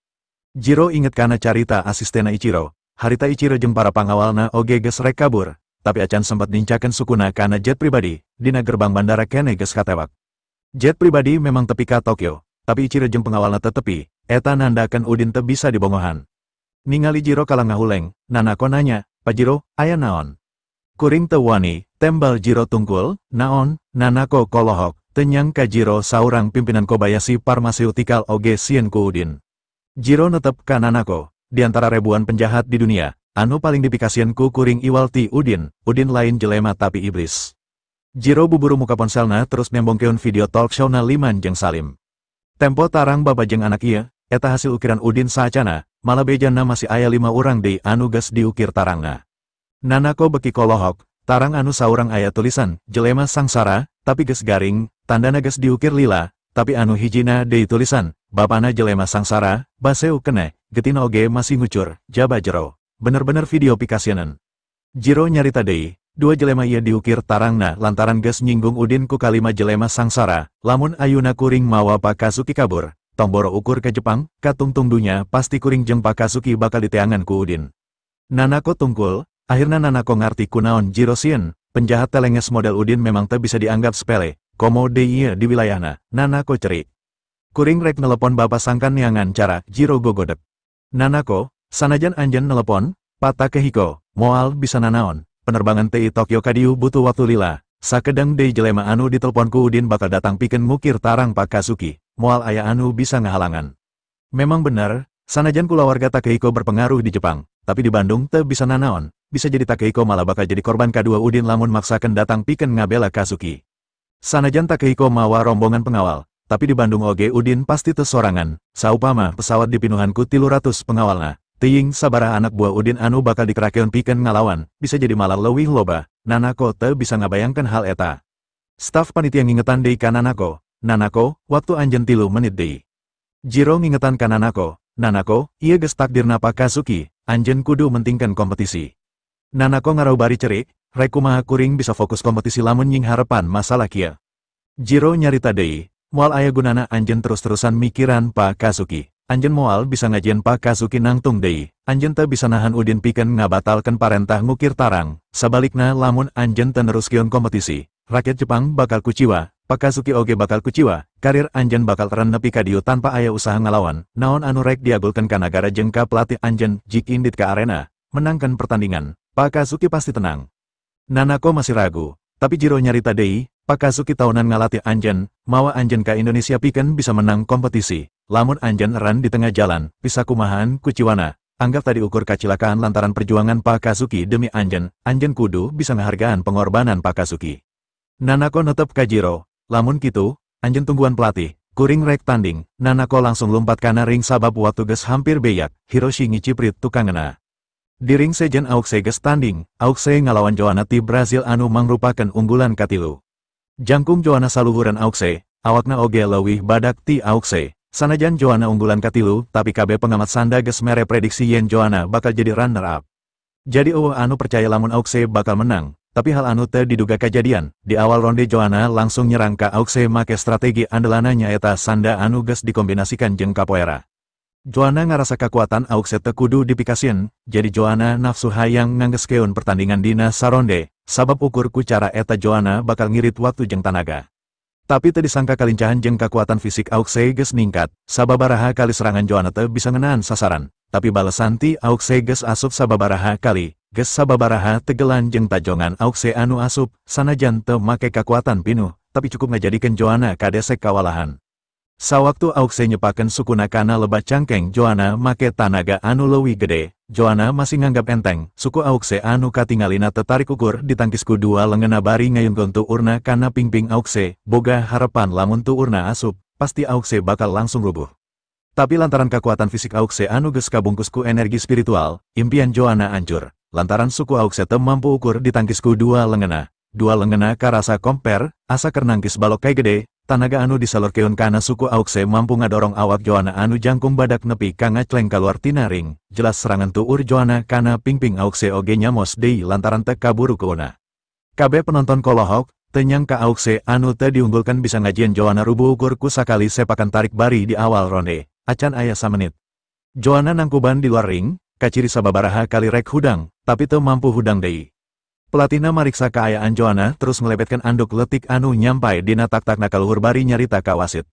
Jiro inget kana carita asistena Ichiro, harita Ichiro jeung para pangawalna oge geus rek kabur, tapi acan sempat nincakeun sukuna kana jet pribadi, dina gerbang bandara keneh geus katewak. Jet pribadi memang tepi ka Tokyo, tapi Ichiro jeung pengawalna teu tepi, eta nandakeun Udin teu bisa dibongohan. Ningali Jiro kalang ngahuleng, Nanako nanya, "Pak Jiro, aya naon?" Kuring teu wani, tembal Jiro tungkul, "Naon?" Nanako kolohok, tenyang ka Jiro saurang pimpinan Kobayashi Pharmaceutical oge sieun ku Udin. Jiro netep ka Nanako, di antara ribuan penjahat di dunia, anu paling dipikasieun ku kuring iwalti Udin, Udin lain jelema tapi iblis. Jiro buburu muka ponselna terus nembongkeun video talk show-na Liman jeung Salim. Tempo tarang babajeng anak ieu, eta hasil ukiran Udin saacana, malah bejana masih aya 5 urang deui anu geus diukir tarangna. Nanako beki kolohok, tarang anu saurang aya tulisan, jelema sangsara, tapi geus garing, tandana geus diukir lila, tapi anu hijina deui tulisan, bapana jelema sangsara, baseu keneh, getina oge masih ngucur, jaba jero. Bener-bener video pikasieun. Jiro nyarita deui, 2 jelema ieu diukir tarangna lantaran geus nyinggung Udin ku kalima jelema sangsara, lamun ayuna kuring mawa Pakasuki kabur, tong boro ukur ke Jepang, katungtung dunya pasti kuring jeung Pakasuki bakal diteangan ku Udin. Nanako tungkul, akhirna Nanako ngarti kunaon Jiro sieun, penjahat telenges model Udin memang teu bisa dianggap sepele, komo deui ieu di wilayahna, Nanako cerik. Kuring rek nelepon bapa sangkan neangan cara Jiro gogodek. Nanako, sanajan anjeun nelepon, pata ke Hiko, moal bisa nanaon. Penerbangan TI Tokyo kadiu butuh waktu lila, sakedeng deui jelema anu ditelepon ku Udin bakal datang pikeun ngukir tarang Pakasuki, moal aya anu bisa ngahalangan. Memang bener, sanajan kulawarga Takehiko berpengaruh di Jepang, tapi di Bandung teu bisa nanaon, bisa jadi Takehiko malah bakal jadi korban kadua Udin lamun maksakeun datang pikeun ngabela Kasuki. Sanajan Takehiko mawa rombongan pengawal, tapi di Bandung oge Udin pasti teu sorangan, saupama pesawat dipinuhan ku 300 pengawalna. Teuing sabaraha anak buah Udin anu bakal dikerakeun pikeun ngalawan, bisa jadi malah leuwih loba. Nanako teu bisa ngabayangkeun hal eta. Staf panitia ngingetan deui ka Nanako, "Nanako, waktu anjeun 3 menit deui." Jiro ngingetan ka Nanako, "Nanako, ieu geus takdirna Pakasuki, anjeun kudu mentingkeun kompetisi." Nanako ngaraubari cerik, "Rek kumaha kuring bisa fokus kompetisi lamun nying harepan masalah kieu." Jiro nyarita deui, "Moal aya gunana anjeun terus-terusan mikiran Pakasuki. Anjeun moal bisa ngajieun Pakasuki nangtung deui, anjeun teu bisa nahan Udin pikeun ngabatalkeun parentah ngukir tarang, sabalikna lamun anjeun teu neruskeun kompetisi, rakyat Jepang bakal kuciwa, Pakasuki oge bakal kuciwa, karir anjeun bakal teren nepi ka dieu tanpa aya usaha ngalawan, naon anu rek diagulkeun ka nagara jeung ka pelatih anjeun jik indit ka arena, menangkan pertandingan, Pakasuki pasti tenang." Nanako masih ragu, tapi Jiro nyarita deui, Pakasuki tahunan ngalatih anjeun, mawa anjeun ka Indonesia pikeun bisa menang kompetisi. Lamun anjeun ran di tengah jalan, bisa kumahan kuciwana, anggap tadi ukur kacilakaan lantaran perjuangan Pakasuki demi anjeun, anjeun kudu bisa ngahargaan pengorbanan Pakasuki. Nanako netep ka Jiro, lamun kitu, anjeun tungguan pelatih, kuring rek tanding, Nanako langsung lompat kana ring sabab waktu geus hampir beyak, Hiroshi ngiciprit tukangna. Di ring sejen Auxe geus tanding, Auxe ngalawan Joanna ti Brazil anu mangrupakeun unggulan katilu. Jangkung Joanna saluhuran Auxe, awakna oge leuwih badak ti Auxe. Sanajan Joanna unggulan katilu, tapi KB pengamat sanda geus mere prediksi yen Joanna bakal jadi runner-up. Jadi anu percaya lamun Auxe bakal menang, tapi hal anu teu diduga kejadian. Di awal ronde Joanna langsung nyerang ka Auxe make strategi andalanna nyaeta sanda anu geus dikombinasikan jeung capoeira. Joanna ngarasa kekuatan Auxe teu kudu dipikasieun, jadi Joanna nafsu hayang nganggeskeun pertandingan dina saronde, sabab ukur ku cara eta Joanna bakal ngirit waktu jeung tanaga. Tapi teu disangka kalincahan jeung kekuatan fisik Auxe geus ningkat, sababaraha kali serangan Joanna teu bisa ngeunaan sasaran, tapi balesan ti Auxe geus asup sababaraha kali, geus sababaraha tegelan jeung tajongan Auxe anu asup, sanajan teu make kekuatan pinuh, tapi cukup ngajadikeun Joanna kadesek kawalahan. Sawaktu Auxe nyepakeun sukuna kana lebat cangkeng Joanna make tanaga anu leuwih gede, Joanna masih nganggap enteng, suku Auxe anu katingalina tetarik ukur ditangkis ku 2 leungeunna bari ngayungkeun tuurna kana pingping Auxe, boga harepan lamun tuurna asup, pasti Auxe bakal langsung rubuh. Tapi lantaran kekuatan fisik Auxe anu geus kabungkus ku energi spiritual, impian Joanna hancur, lantaran suku Auxe teu mampu ukur ditangkis ku 2 leungeunna. 2 leungeunna karasa komper, asa keur nangkis balok kaya gede. Tanaga anu disalurkeun kana suku Auxe mampu ngadorong awak Joanna anu jangkung badak nepi ka ngacleng kaluar tina ring. Jelas serangan tuur Joanna kana pingping Auxe oge nyamos deui lantaran teu kaburu keuna. Kabeh penonton kolohok, teu nyangka Auxe anu teu diunggulkan bisa ngajieun Joanna rubuh ukur ku sakali sepakan tarik bari di awal ronde, acan aya samenit. Joanna nangkuban di luar ring, kaciri sababaraha kali rek hudang, tapi teu mampu hudang deui. Pelatihna mariksa kaayaan Joanna terus ngelebetkeun anduk letik anu nyampai dina tak-takna kaluhur bari nyarita ka wasit.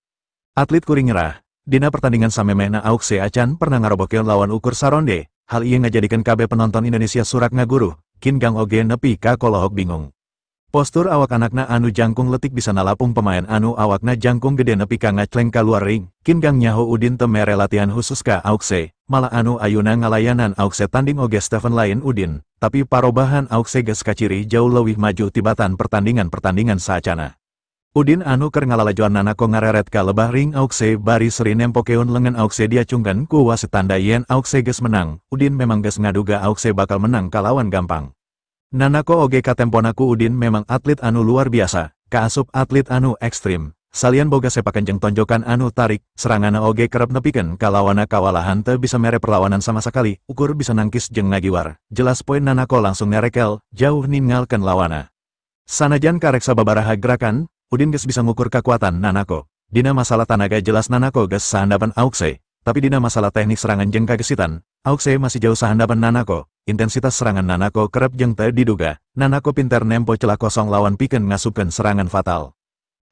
Atlet kuring nyerah, dina pertandingan samemehna Auxe acan pernah ngarobohkeun lawan ukur saronde, Hal ieu ngajadikeun kabeh penonton Indonesia surak ngaguruh, Qin Gang oge nepi ka kolohok bingung. Postur awak anakna anu jangkung letik bisa nalapung pemain anu awakna jangkung gede nepi ka ngacleng ka luar ring. Qin Gang nyaho Udin teu mere latihan khusus ka Auxe, malah anu ayeuna ngalayanan Auxe tanding oge Stephen lain Udin, tapi parobahan Auxe geus kaciri jauh leuwih maju tibatan pertandingan-pertandingan saacana. Udin anu keur ngalalajoan Nanako ngareret ka lebah ring Auxe bari seri nempokeun lengan Auxe diacungkeun ku wasit tanda yen Auxe geus menang. Udin memang geus ngaduga Auxe bakal menang kalawan gampang. Nanako oge katempona ku Udin memang atlet anu luar biasa, kaasup atlet anu ekstrim. Salian boga sepakan jeung tonjokan anu tarik, serangana oge kerep nepikeun kalawana kawalahan teu bisa mere perlawanan sama sakali, ukur bisa nangkis jeung ngagiwar. Jelas poin Nanako langsung nerekel, jauh ninggalkeun lawana. Sanajan karek sababaraha gerakan, Udin geus bisa ngukur kekuatan Nanako. Dina masalah tanaga jelas Nanako geus sahandapan Auxe, tapi dina masalah teknik serangan jeung kagesitan, Auxe masih jauh sahandapan Nanako. Intensitas serangan Nanako kerep jeung teu diduga. Nanako pinter nempo celah kosong lawan pikeun ngasupkeun serangan fatal.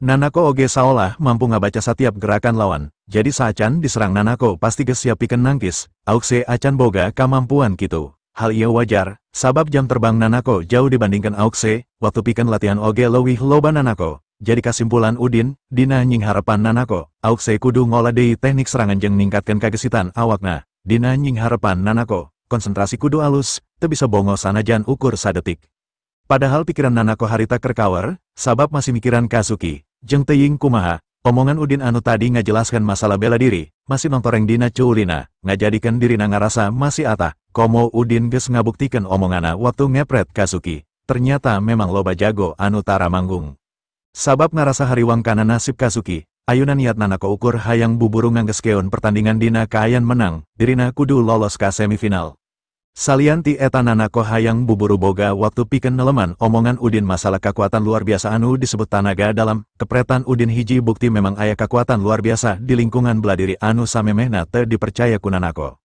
Nanako oge saolah mampu ngabaca setiap gerakan lawan. Jadi saacan diserang Nanako pasti geus siap pikeun nangkis. Auxe acan boga kamampuan kitu. Hal ieu wajar, sabab jam terbang Nanako jauh dibandingkan Auxe, waktu pikeun latihan oge leuwih loba Nanako. Jadi kasimpulan Udin, dina nying harepan Nanako, Auxe kudu ngolah deui teknik serangan jeung ningkatkeun kagesitan awakna. Dina nying harepan Nanako, konsentrasi kudu alus, teu bisa bongo sanajan ukur sadetik. Padahal pikiran Nanako harita kerkawer, sabab masih mikiran Kazuki, jeung teuing kumaha, omongan Udin anu tadi ngajelaskeun masalah bela diri, masih nontoreng dina cuulina, ngajadikeun dirina ngarasa masih atah, komo Udin geus ngabuktikeun omongana waktu ngepret Kazuki. Ternyata memang loba jago anu tara manggung. Sabab ngarasa hariwang kana nasib Kazuki, ayeuna niat Nanako ukur hayang buburu nganggeskeun pertandingan dina kaayan menang, dirina kudu lolos ka semifinal. Salian ti eta Nanako hayang buburu boga waktu pikeun neleman omongan Udin masalah kekuatan luar biasa anu disebut tanaga dalam, kepretan Udin hiji bukti memang aya kekuatan luar biasa di lingkungan beladiri anu samemehna teu dipercaya ku Nanako.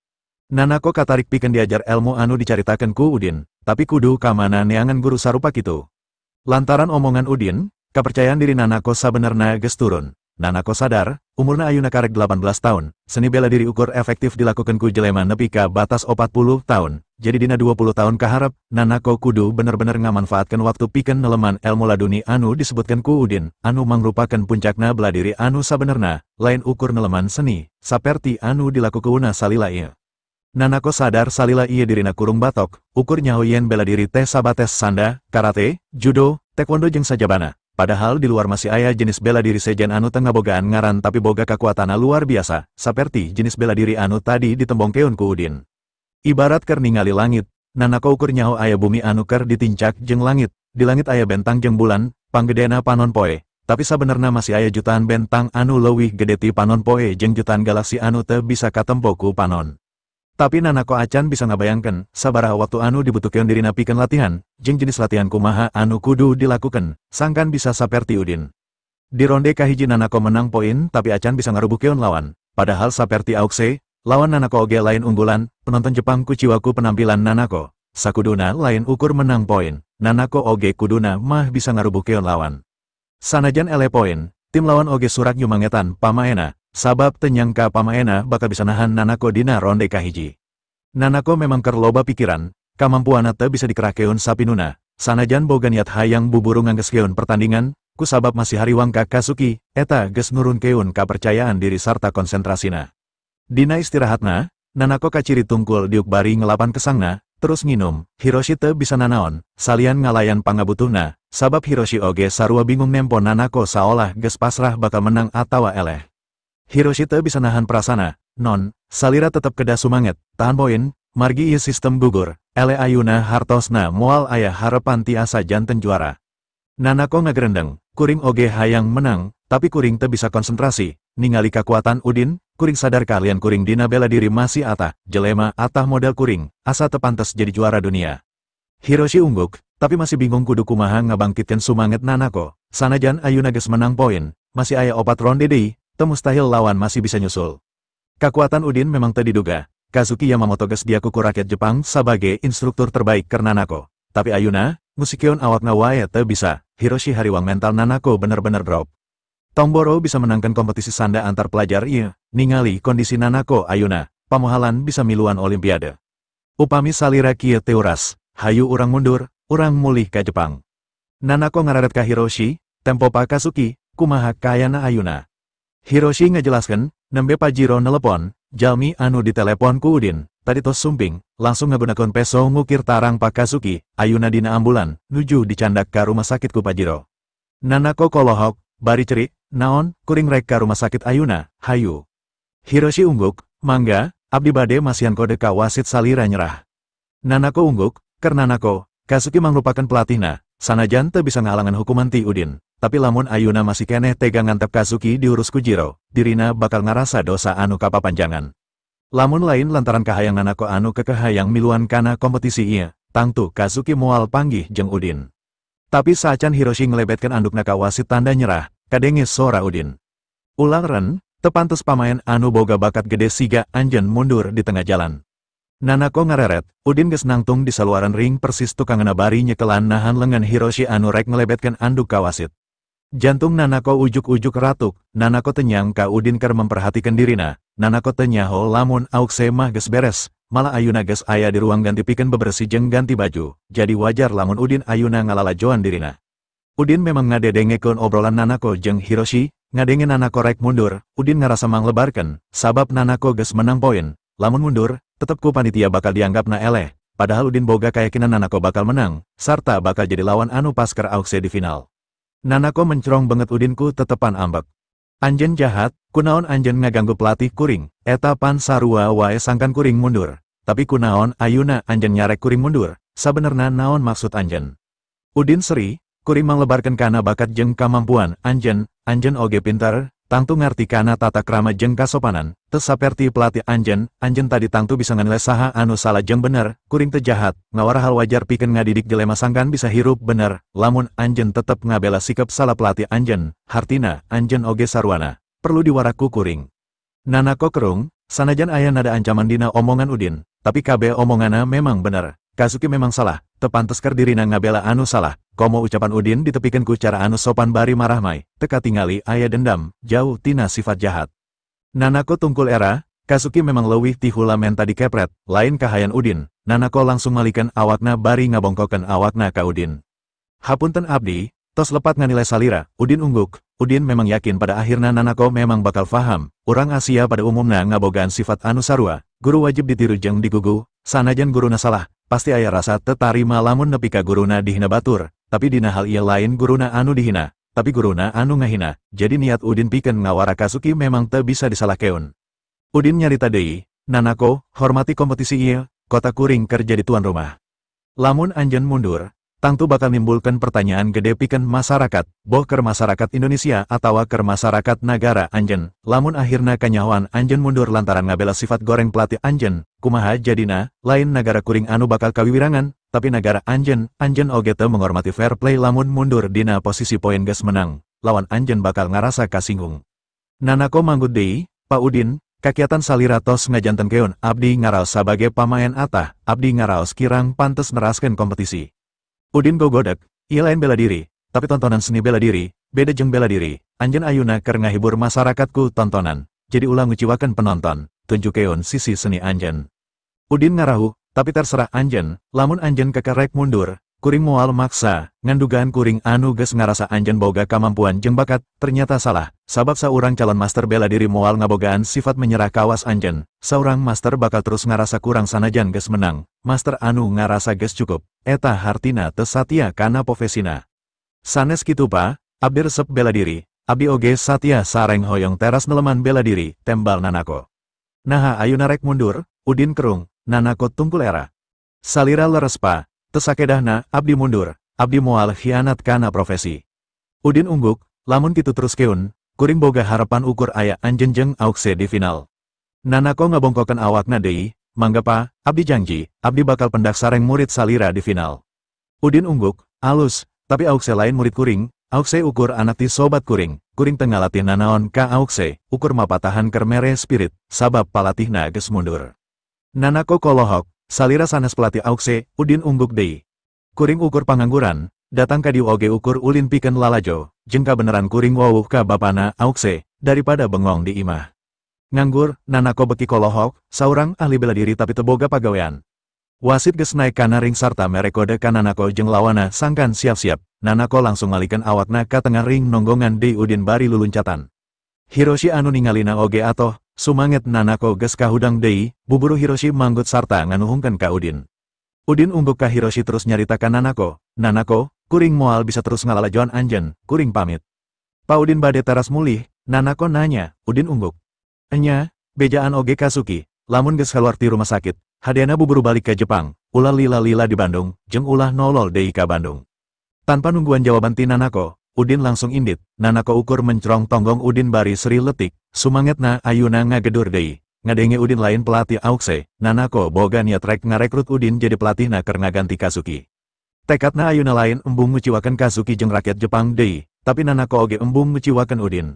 Nanako katarik pikeun diajar ilmu anu dicaritakeun ku Udin, tapi kudu ka mana neangan guru sarupa kitu. Lantaran omongan Udin, kepercayaan diri Nanako sabenerna geus turun. Nanako sadar, umurna ayeuna karek 18 tahun, seni bela diri ukur efektif dilakukan ku jelema nepi ka batas 40 tahun. Jadi dina 20 tahun kaharep, Nanako kudu bener-bener ngamanfaatkeun waktu pikeun neleman ilmu laduni anu disebutkeun ku Udin, anu mangrupakeun puncakna bela diri anu sabenerna, lain ukur neleman seni, saperti anu dilakukeunna salila ieu. Nanako sadar salila ieu dirina kurung batok, ukur nyaho yen bela diri teh sabates sanda, karate, judo, taekwondo jeung sajabana. Padahal di luar masih aya jenis bela diri sejen anu teu ngabogaan ngaran tapi boga kakuatana luar biasa, saperti jenis bela diri anu tadi ditembongkeun ku Udin. Ibarat keur ningali langit, Nanako ukur nyaho aya bumi anu keur ditincak jeung langit, di langit aya bentang jeung bulan, panggedena panon poe, tapi sabenerna masih aya jutaan bentang anu leuwih gede ti panon poe jeung jutaan galaksi anu teu bisa katempo ku panon. Tapi Nanako acan bisa ngabayangkeun, sabaraha waktu anu dibutuhkeun dirina pikeun latihan, jeung jenis latihan kumaha anu kudu dilakukeun, sangkan bisa saperti Udin. Di ronde kahiji Nanako menang poin tapi acan bisa ngarubuhkeun lawan. Padahal saperti Auxe, lawan Nanako oge lain unggulan, penonton Jepang kuciwaku penampilan Nanako. Sakuduna lain ukur menang poin, Nanako oge kuduna mah bisa ngarubuhkeun lawan. Sanajan ele poin, tim lawan oge surak nyumangetan pamaena. Sabab tenyangka pamaena bakal bisa nahan Nanako dina ronde kahiji. Nanako memang keur loba pikiran, kamampuanna teu bisa dikerakeun sapinuna. Sanajan boga niat hayang buburu nganggeskeun pertandingan, ku sabab masih hariwang ka Kazuki, eta geus nurunkeun kapercayaan diri sarta konsentrasina. Dina istirahatna, Nanako kaciri tungkul diuk bari ngelapan kesangna, terus nginum. Hiroshi teu bisa nanaon, salian ngalayan pangabutuhna, sabab Hiroshi oge sarua bingung nempo Nanako saolah geus pasrah bakal menang atawa eleh. Hiroshi teu bisa nahan prasana, non, salira tetep kedah sumanget, tahan poin, margi ieu sistem gugur, ele ayuna hartosna moal aya harepan tiasa janten juara. Nanako ngagerendeng, kuring oge hayang menang, tapi kuring teu bisa konsentrasi, ningali kakuatan Udin, kuring sadar kalian kuring dina bela diri masih atah, jelema atah model kuring, asa teu pantes jadi juara dunia. Hiroshi ungguk, tapi masih bingung kudu kumaha ngabangkitkeun sumanget Nanako, sanajan ayuna geus menang poin, masih aya 4 ronde deui. Teu mustahil lawan masih bisa nyusul. Kakuatan Udin memang teu diduga. Kazuki Yamamoto geus diaku ku rakyat Jepang sebagai instruktur terbaik keur Nanako. Tapi ayeuna, ngusikeun awakna wae teu bisa. Hiroshi hariwang mental Nanako bener-bener drop. Tomboro bisa menangkan kompetisi sanda antar pelajar ieu, ningali kondisi Nanako ayeuna, pamohalan bisa miluan olimpiade. Upami salira kieu teuras, hayu urang mundur, urang mulih ka Jepang. Nanako ngararet ka Hiroshi, tempo pa Kazuki, kumaha kayana ayuna. Hiroshi ngejelaskan, nembe Pajiro nelepon, jalmi anu ditelepon ku Udin, tadi tos sumping, langsung ngagunakeun peso ngukir tarang Pak Kazuki, ayuna dina ambulan, nuju dicandak ka rumah sakit ku Pajiro. Nanako kolohok, bari cerik, naon, kuring rek ka rumah sakit ayuna, hayu. Hiroshi ungguk, mangga, abdi bade masihan kode ka wasit salira nyerah. Nanako ungguk, ker Nanako, Kazuki mangrupakan pelatihna, sanajan teu bisa ngahalangan hukuman ti Udin. Tapi lamun ayuna masih keneh tega ngantep Kazuki diurus ku Jiro, dirina bakal ngarasa dosa anu kapapanjangan. Lamun lain lantaran kahayang Nanako anu kekehayang miluan kana kompetisi ieu, tangtu Kazuki moal panggih jeung Udin. Tapi saacan Hiroshi ngelebetkeun andukna ka wasit tanda nyerah, kadenge sora Udin. Ulang ren, teu pantes pamain anu boga bakat gede siga anjeun mundur di tengah jalan. Nanako ngareret, Udin geus nangtung di saluaran ring persis tukangeuna bari nyekelan nahan lengan Hiroshi anu rek ngelebetkeun anduk ka wasit. Jantung Nanako ujuk-ujuk ratuk, Nanako tenyang ka Udin keur memperhatikan dirina, Nanako tenyaho lamun aukse mah geus beres, malah ayuna geus aya di ruang ganti pikeun bebersih jeung ganti baju, jadi wajar lamun Udin ayuna ngalalajoan dirina. Udin memang ngadedengekeun obrolan Nanako jeung Hiroshi, ngadenge Nanako rek mundur, Udin ngarasa manglebarkeun, sabab Nanako geus menang poin, lamun mundur, tetep ku panitia bakal dianggapna eleh, padahal Udin boga kayakinan Nanako bakal menang, sarta bakal jadi lawan anu pas keur aukse di final. Nanako mencrong banget Udinku tetepan ambek. Anjen jahat, kunaon anjen ngaganggu pelatih kuring, eta pan sarua wae sangkan kuring mundur. Tapi kunaon ayuna anjen nyarek kuring mundur, sabenerna naon maksud anjen. Udin seri, kuring manglebarkeun kana bakat jeung kamampuan, anjen oge pinter, tangtu ngarti kana tata krama jeung kasopanan, teu saperti pelatih anjen tadi tangtu bisa nganilai saha anu salah jeung bener, kuring teu jahat, ngawara hal wajar pikeun ngadidik jelema sangkan bisa hirup bener, lamun anjen tetep ngabela sikap salah pelatih anjen, hartina anjen oge sarwana, perlu diwaraku kuring. Nanako kerung, sanajan aya nada ancaman dina omongan Udin, tapi kabeh omongana memang bener, Kazuki memang salah, teu pantes keur dirina ngabela anu salah. Komo ucapan Udin ditepikeun ku cara anu sopan bari marah mai, teka tingali aya dendam, jauh tina sifat jahat. Nanako tungkul era, Kazuki memang leuwih ti hula menta dikepret, lain kahayan Udin, Nanako langsung malikeun awakna bari ngabongkokeun awakna ka Udin. Hapunten abdi, tos lepat nganilai salira, Udin ungguk, Udin memang yakin pada akhirna Nanako memang bakal faham, urang Asia pada umumna ngabogaan sifat anu sarua, guru wajib ditiru jeung digugu, sanajan guruna salah, pasti aya rasa teu tarima lamun nepi ka guruna dihina batur. Tapi dina hal ieu lain guruna anu dihina, tapi guruna anu ngahina, jadi niat Udin pikeun ngawara Kazuki memang teu bisa disalahkeun. Udin nyarita deui, Nanako, hormati kompetisi ieu, kota kuring keur jadi tuan rumah. Lamun anjeun mundur, tangtu bakal nimbulkeun pertanyaan gede pikeun masyarakat, boh keur masyarakat Indonesia atawa keur masyarakat nagara anjeun, lamun akhirna kanyahoan anjeun mundur lantaran ngabela sifat goreng pelatih anjeun, kumaha jadina, lain negara kuring anu bakal kawiwirangan. Tapi negara anjen oge teu menghormati fair play lamun mundur dina posisi poin geus menang, lawan anjen bakal ngarasa kasinggung. Nanako manggud deui, Pak Udin, kakiatan salira tos ngajantenkeun abdi ngaraos sebagai pamain atah, abdi ngaraos kirang pantes neraskeun kompetisi. Udin gogodek, ieu lain bela diri, tapi tontonan seni bela diri, beda jeung bela diri, anjen ayuna keur ngahibur masyarakatku tontonan, jadi ulah nguciwakeun penonton, tunjukeun sisi seni anjen. Udin ngarahu, tapi terserah anjen, lamun anjen kekerek mundur, kuring moal maksa, ngandugaan kuring anu geus ngarasa anjen boga kamampuan jeung bakat, ternyata salah, sabab saurang calon master bela diri moal ngabogaan sifat menyerah kawas anjen, saurang master bakal terus ngarasa kurang sanajan geus menang, master anu ngarasa geus cukup, eta hartina teu satia kana profesina. Sanes kitu pa, abdi resep bela diri, abdi oge satia sareng hoyong teras neleman bela diri, tembal Nanako. Naha ayuna rek mundur, Udin kerung, Nanako tungkul era. Salira leres pa, teu sakedahna abdi mundur, abdi moal khianat kana profesi. Udin ungguk, lamun kitu terus keun, kuring boga harapan ukur aya anjeun jeung aukse di final. Nanako ngabongkokeun awakna deui, mangga pa, abdi janji, abdi bakal pendak sareng murid salira di final. Udin ungguk, alus, tapi aukse lain murid kuring, aukse ukur anak ti sobat kuring, kuring teu ngalatih nanaon ka aukse, ukur mapatahan keur mere spirit, sabab palatihna geus mundur. Nanako kolohok, salira sanes pelatih aukse, Udin ungguk deui. Kuring ukur pangangguran, datang ka diu oge ukur ulin pikeun lalajo, jeung kabeneran kuring wawuh ka bapana aukse, daripada bengong di imah. Nganggur, Nanako beki kolohok, saurang ahli bela diri tapi teu boga pagawean. Wasit geus naik kana ring sarta mere kode ka Nanako jeung lawana sangkan siap-siap. Nanako langsung malikeun awakna ka tengah ring nonggongan deui Udin bari luluncatan. Hiroshi anu ningalina oge atoh, sumanget Nanako geus kahudang deui, buburu Hiroshi manggut sarta nganuhungkeun ka Udin. Udin ungguk ka Hiroshi terus nyarita ka Nanako, "Nanako, kuring moal bisa terus ngalalajoan anjeun, kuring pamit." Pa Udin bade teras mulih, Nanako nanya, Udin ungguk. "Enya, bejaan oge Kazuki, lamun geus kaluar ti rumah sakit, hadeana buburu balik ke Jepang, ulah lila-lila di Bandung, jeung ulah nolol deui ka Bandung." Tanpa nungguan jawaban ti Nanako, Udin langsung indit. Nanako ukur mencrong tonggong Udin bari seri letik, sumangetna ayuna ngagedur deui. Ngadenge Udin lain pelatih Aukse, Nanako boga niat rek ngarekrut Udin jadi pelatihna keur ngaganti Kazuki. Tekadna ayuna lain embung nguciwakeun Kazuki jeung rakyat Jepang deui, tapi Nanako oge embung nguciwakeun Udin.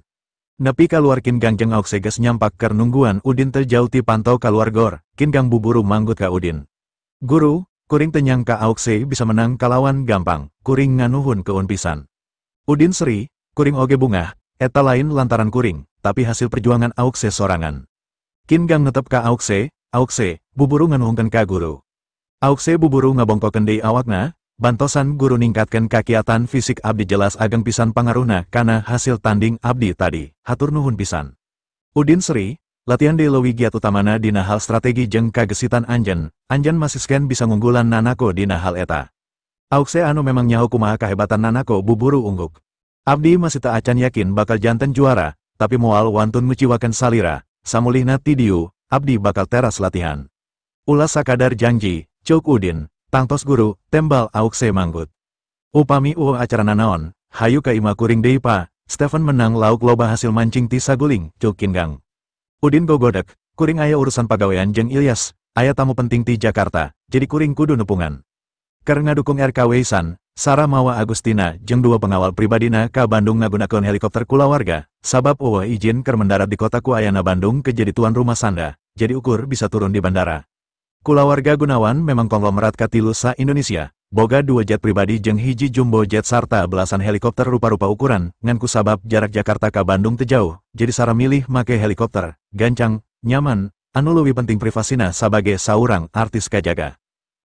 Nepi kaluar Kingang jeung Aukse geus nyampak keur nungguan Udin teu jauh ti pantau kaluar gor, Kingang buburu manggut ka Udin. "Guru, kuring teu nyangka Aukse bisa menang kalawan gampang, kuring nganuhun keun pisan." Udin seri, kuring oge bungah, eta lain lantaran kuring, tapi hasil perjuangan Aukse sorangan. Kingang netep ka Aukse, "Aukse, buburu nganuhungkeun ka guru." Aukse buburu ngabongkokeun deui awakna, bantosan guru ningkatkeun kakiatan fisik abdi jelas ageng pisan pangaruhna kana hasil tanding abdi tadi, hatur nuhun pisan. Udin seri, latihan deui leuwih giat utamana dina hal strategi jeung kagesitan anjeun masiskeun bisa ngunggulan Nanako dina hal eta. Aukse anu memang nyaho kumaha kahebatan Nanako buburu ungguk. Abdi masih teu acan yakin bakal janten juara, tapi moal wantun nguciwakeun salira, samulihna ti dieu, abdi bakal teras latihan. Ulah sakadar janji, ceuk Udin, tangtos guru, tembal Aukse manggut. Upami acarana naon, hayu ka imah kuring deui pa, Stephen menang lauk loba hasil mancing ti saguling, ceuk Kingang. Udin gogodek, kuring aya urusan pagawean jeung Ilyas, aya tamu penting ti Jakarta, jadi kuring kudu nepungan. Keur ngadukung RKW-san, Sarah mawa Agustina jeung dua pengawal pribadina ka Bandung ngagunakeun helikopter kulawarga, sabab eueuh izin keur mendarat di kota ku ayana Bandung ke jadi tuan rumah sanda, jadi ukur bisa turun di bandara. Kulawarga Gunawan memang konglomerat katilu sa Indonesia, boga 2 jet pribadi jeung hiji jumbo jet sarta belasan helikopter rupa-rupa ukuran, ngan ku sabab jarak Jakarta ka Bandung teu jauh, jadi Sarah milih make helikopter, gancang, nyaman, anu leuwih penting privasina sabagai saurang artis kajaga.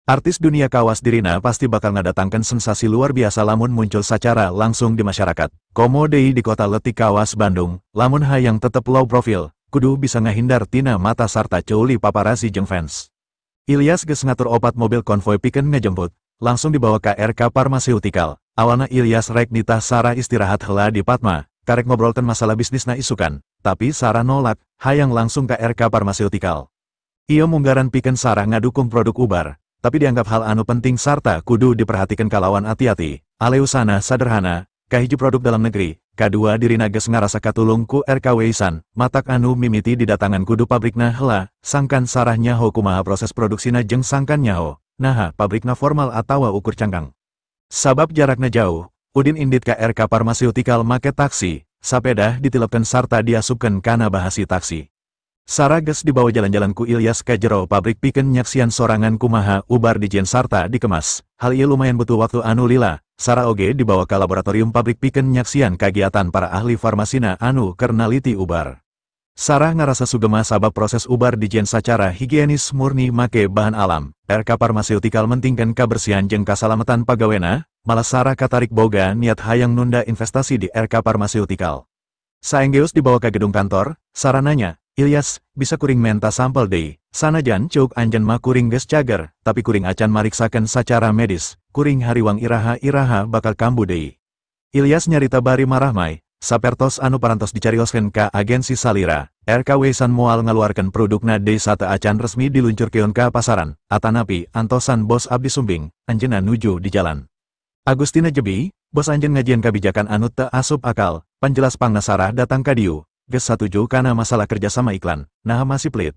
Artis dunia kawas dirina pasti bakal ngadatangkeun sensasi luar biasa lamun muncul sacara langsung di masyarakat. Komo deui di kota leutik kawas Bandung, lamun hayang tetep low profile, kudu bisa ngahindar tina mata sarta ceuli paparazzi jeung fans. Ilyas geus ngatur opat mobil konvoy pikeun ngajemput, langsung dibawa ka RK Pharmaceutical. Awalna Ilyas rek nitah Sarah istirahat heula di Padma, karek ngobrolkeun masalah bisnisna isukan, tapi Sarah nolak, hayang langsung ka RK Pharmaceutical. Ieu munggaran pikeun Sarah ngadukung produk ubar, tapi dianggap hal anu penting sarta kudu diperhatikan kalawan hati-hati. Aleusana sederhana, kahiji produk dalam negeri, kadua dirina geus ngarasa katulung ku RKW-san, matak anu mimiti didatangan kudu pabrikna heula, sangkan Sarah nyaho kumaha proses produksina jeung sangkan nyaho, naha pabrikna formal atawa ukur cangkang. Sabab jarakna jauh, Udin indit ka RK Pharmaceutical make taksi, sapedah ditilepkeun sarta diasupkeun kana bahasi taksi. Sarah geus dibawa jalan-jalan ku Ilyas ka jero pabrik pikeun nyaksian sorangan kumaha ubar dijen sarta dikemas. Hal ieu lumayan butuh waktu anu lila. Sarah oge dibawa ka laboratorium pabrik pikeun nyaksian kagiatan para ahli farmasina anu keur naliti ubar. Sarah ngarasa sugema sabab proses ubar dijen sacara higienis murni make bahan alam. RK Pharmaceutical mentingkeun kabersihan jeung kasalamatan pagawena, malah Sarah katarik boga niat hayang nunda investasi di RK Pharmaceutical. Saenggeus dibawa ka gedung kantor, Sarah nanya, "Ilyas, bisa kuring menta sampel deui, sanajan ceuk anjeun mah kuring geus cager, tapi kuring acan mariksakeun sacara medis, kuring hariwang iraha-iraha bakal kambuh deui." Ilyas nyarita bari marah mai, sapertos anu parantos dicarioskeun ka agensi salira, RKW-san moal ngaluarkeun produkna deui sate acan resmi diluncurkeun ka pasaran, atanapi antosan bos abdi sumbing, anjeunna nuju di jalan. Agustina jebi, bos anjeun ngajieun kabijakan anu teu asup akal, panjelas pangna Sarah datang ka dieu. Geus satuju kana masalah kerjasama iklan, nah masih pelit.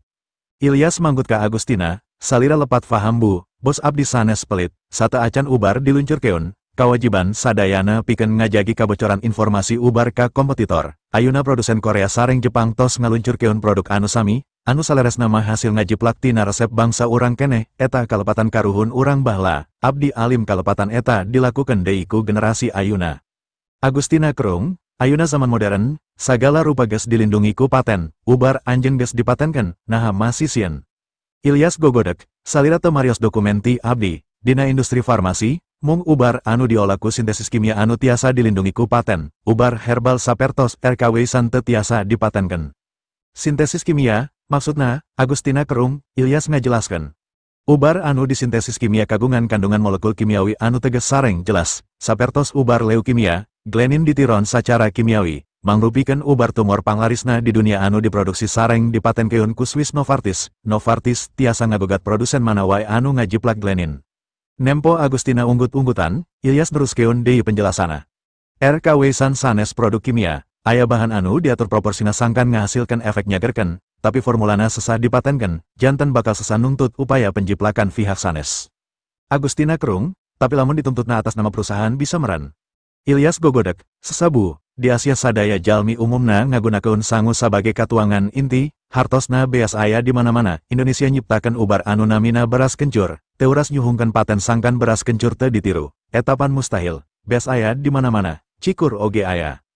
Ilyas manggut ka Agustina, salira lepat faham bu, bos abdi sanes pelit, sate acan ubar diluncurkeun, kawajiban sadayana pikeun ngajagi kabocoran informasi ubar ka kompetitor. Ayeuna produsen Korea sareng Jepang tos ngaluncurkeun produk anu sami, anu saleresna mah hasil ngajiplak tina resep bangsa urang keneh, eta kalepatan karuhun urang baheula, abdi alim kalepatan eta dilakukeun deui ku generasi ayeuna. Agustina kerung, ayeuna zaman modern, sagala rupa geus dilindungi ku paten, ubar anjeun geus dipatenkeun, naha masih sieun. Ilyas gogodek, salira teu marios dokumenti abdi, dina industri farmasi, mung ubar anu diolah ku sintesis kimia anu tiasa dilindungi ku paten, ubar herbal sapertos RKW san teu tiasa dipatenkeun. Sintesis kimia, maksudna, Agustina Kerung, Ilyas ngajelaskeun. Ubar anu disintesis kimia kagungan kandungan molekul kimiawi anu teges sareng jelas, sapertos ubar leukemia, glenin ditiron secara kimiawi, mangrupikeun ubar tumor panglarisna di dunia anu diproduksi sareng dipatenkeun ku Swiss Novartis. Novartis tiasa ngagugat produsen mana wae anu ngajiplak glenin. Nempo Agustina unggut-unggutan, Ilyas neruskeun deui penjelasana. RKW san sanes produk kimia, aya bahan anu diatur proporsina sangkan ngahasilkan efek nyagerkeun, tapi formulana sesah dipatenkeun, janten bakal sesah nuntut upaya penjiplakan pihak sanes. Agustina Kerung, tapi lamun dituntutna atas nama perusahaan bisa meren. Ilyas gogodek, sesabu, di Asia sadaya jalmi umumna ngagunakeun sangu sebagai katuangan inti, hartosna beas aya di mana-mana. Indonesia nyiptakeun ubar anu namina beras kencur, teuras nyuhungkeun paten sangkan beras kencur teu ditiru, etapan mustahil, beas aya di mana-mana, cikur oge aya.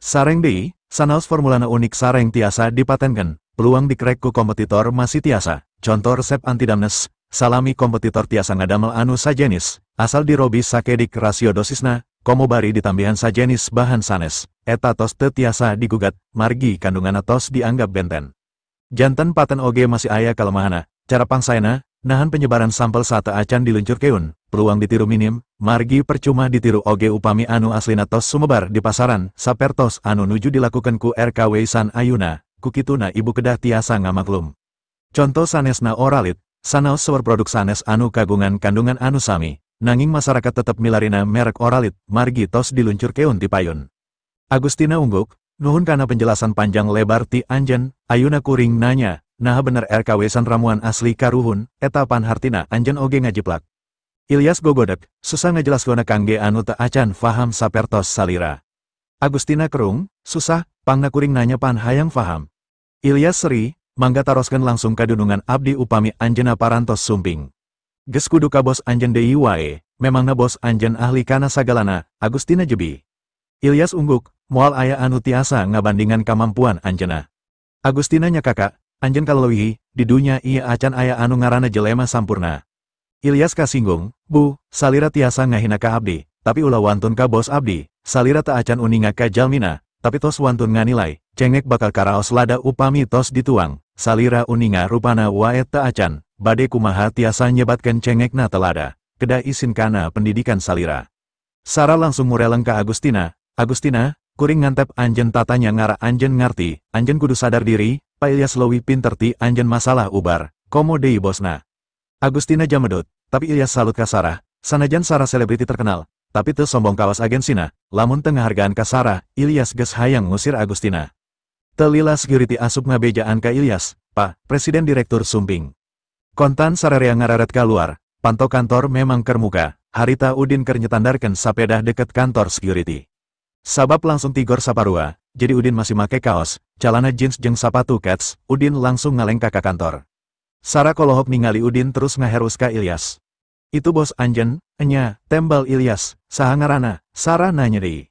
Sareng deui, sanaos formulana unik sareng tiasa dipatenkeun, peluang dikrek ku kompetitor masih tiasa. Contoh resep antidamnes, salami kompetitor tiasa ngadamel anu sajenis, asal dirobi sakedik rasio dosisna, komo bari ditambihan sajenis bahan sanes, eta tos teu tiasa digugat, margi kandungan tos dianggap benten. Janten paten oge masih aya kalemahana, cara pangsaena, nahan penyebaran sampel sate acan diluncurkeun, peluang ditiru minim, margi percuma ditiru oge upami anu aslina tos sumebar di pasaran, sapertos anu nuju dilakukan ku RKW san ayuna, kukituna ibu kedah tiasa ngamaklum. Contoh sanesna Oralit, sanaos seueur produk sanes anu kagungan kandungan anu sami, nanging masyarakat tetep milarina merek Oralit, margi tos diluncurkeun ti payun. Agustina ungguk, nuhun kana penjelasan panjang lebar ti anjen, ayuna kuring nanya, nah bener RKW san ramuan asli karuhun, etapan hartina anjen oge ngajiplak. Ilyas gogodek, susah ngajelaskeun kangge anu teu acan faham sapertos salira. Agustina Kerung, susah, pangna kuring nanya pan hayang faham. Ilyas seri, mangga taroskeun langsung kadunungan abdi upami anjeunna parantos sumping. Geus kudu ka bos anjeun deui wae, memangna bos anjeun ahli kana sagalana, Agustina jebi. Ilyas ungguk, moal aya anu tiasa ngabandingan kamampuan anjeunna. Agustina nya kakak, anjeun kaleuwih, di dunya ieu acan aya anu ngaranna jelema sampurna. Ilyas kasinggung, bu, salira tiasa ngahina ka abdi, tapi ulah wantun ka bos abdi, salira teu acan uninga ka jalmina, tapi tos wantun nganilai, cengek bakal karaos lada upami tos dituang, salira uninga rupana wae teu acan, bade kumaha tiasa nyebatkeun cengekna telada, kedah isin kana pendidikan salira. Sara langsung mureleng ka Agustina, Agustina, kuring ngantep anjen tatanya ngara anjen ngarti, anjen kudu sadar diri, Pa Ilyas leuwih pinter ti anjen masalah ubar, komo deui bosna. Agustina jamedut, tapi Ilyas salut ka Sarah, sanajan Sarah selebriti terkenal, tapi teu sombong kawas agensina, lamun teu ngahargaan ka Sarah, Ilyas geus hayang ngusir Agustina. Teu lila security asup ngabejaan ka Ilyas, Pak, Presiden Direktur Sumping. Kontan sararea ngararet kaluar, pantau kantor memang keur muka, harita Udin keur nyetandarkeun sapedah deket kantor security. Sabab langsung tigor saparua, jadi Udin masih make kaos, calana jeans jeung sapatu kets, Udin langsung ngalengka ka kantor. Sarah kolohok ningali Udin terus ngaherus ka Ilyas. Itu bos anjen, enya, tembal Ilyas, saha ngaranna, Sarah nanya deui.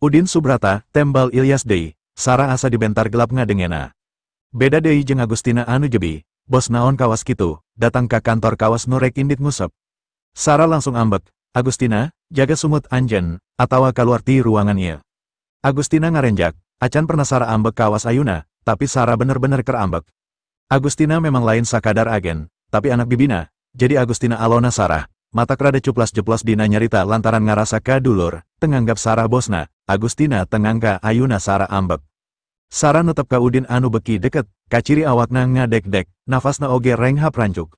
Udin Subrata, tembal Ilyas deui, Sarah asa dibentar gelap ngadengena. Beda deui jeung Agustina anu jebi, bos naon kawas kitu, datang ka kantor kawas nurek indit ngusep. Sarah langsung ambek, Agustina, jaga sumut anjen, atawa kaluar ti ruangan ieu. Agustina ngarenjak, acan pernah Sarah ambek kawas ayuna, tapi Sarah bener-bener keur ambek. Agustina memang lain sakadar agen, tapi anak bibina, jadi Agustina alona Sarah, mata rada cuplas-jeplos dina nyarita lantaran ngarasa kadulur, tenganggap Sarah bosna, Agustina tengangka ayuna Sarah ambek. Sarah nutep ka Udin anu beki deket, kaciri awakna ngadek-dek, nafasna oge renghap rancuk.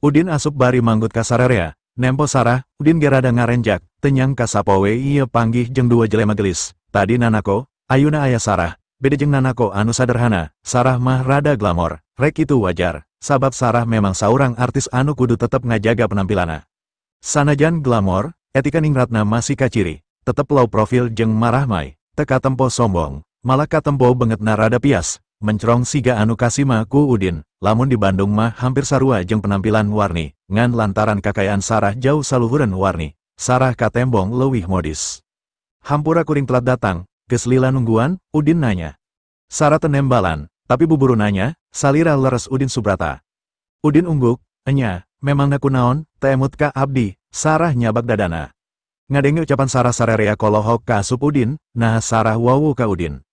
Udin asup bari manggut ka sararea, nempo Sarah, Udin gerada ngarenjak, tenyang ka sapowe ieu panggih jeung dua jelema gelis. Tadi nanako, ayuna aya Sarah, beda jeung nanako anu saderhana, Sarah mah rada glamor, rek itu wajar, sabab Sarah memang saurang artis anu kudu tetep ngajaga penampilanna. Sanajan glamor, etika ningratna masih kaciri, tetep low profil jeung marah mai, teu katempo sombong, malah katempo beungeutna rada pias, mencrong siga anu kasima ku Udin, lamun di Bandung mah hampir sarua jeung penampilan warni, ngan lantaran kakayaan Sarah jauh saluhureun warni, Sarah katembong leuwih modis. Hampura kuring telat datang, geus lila nungguan, Udin nanya. Sarah tenembalan, tapi buburu nanya, salira leres Udin Subrata. Udin ungguk, enya, memang naku naon, teemut ka abdi, Sarah nyabak dadana. Ngadengi ucapan Sarah sararea kolohok ka asup Udin, nah Sarah wawu ka Udin.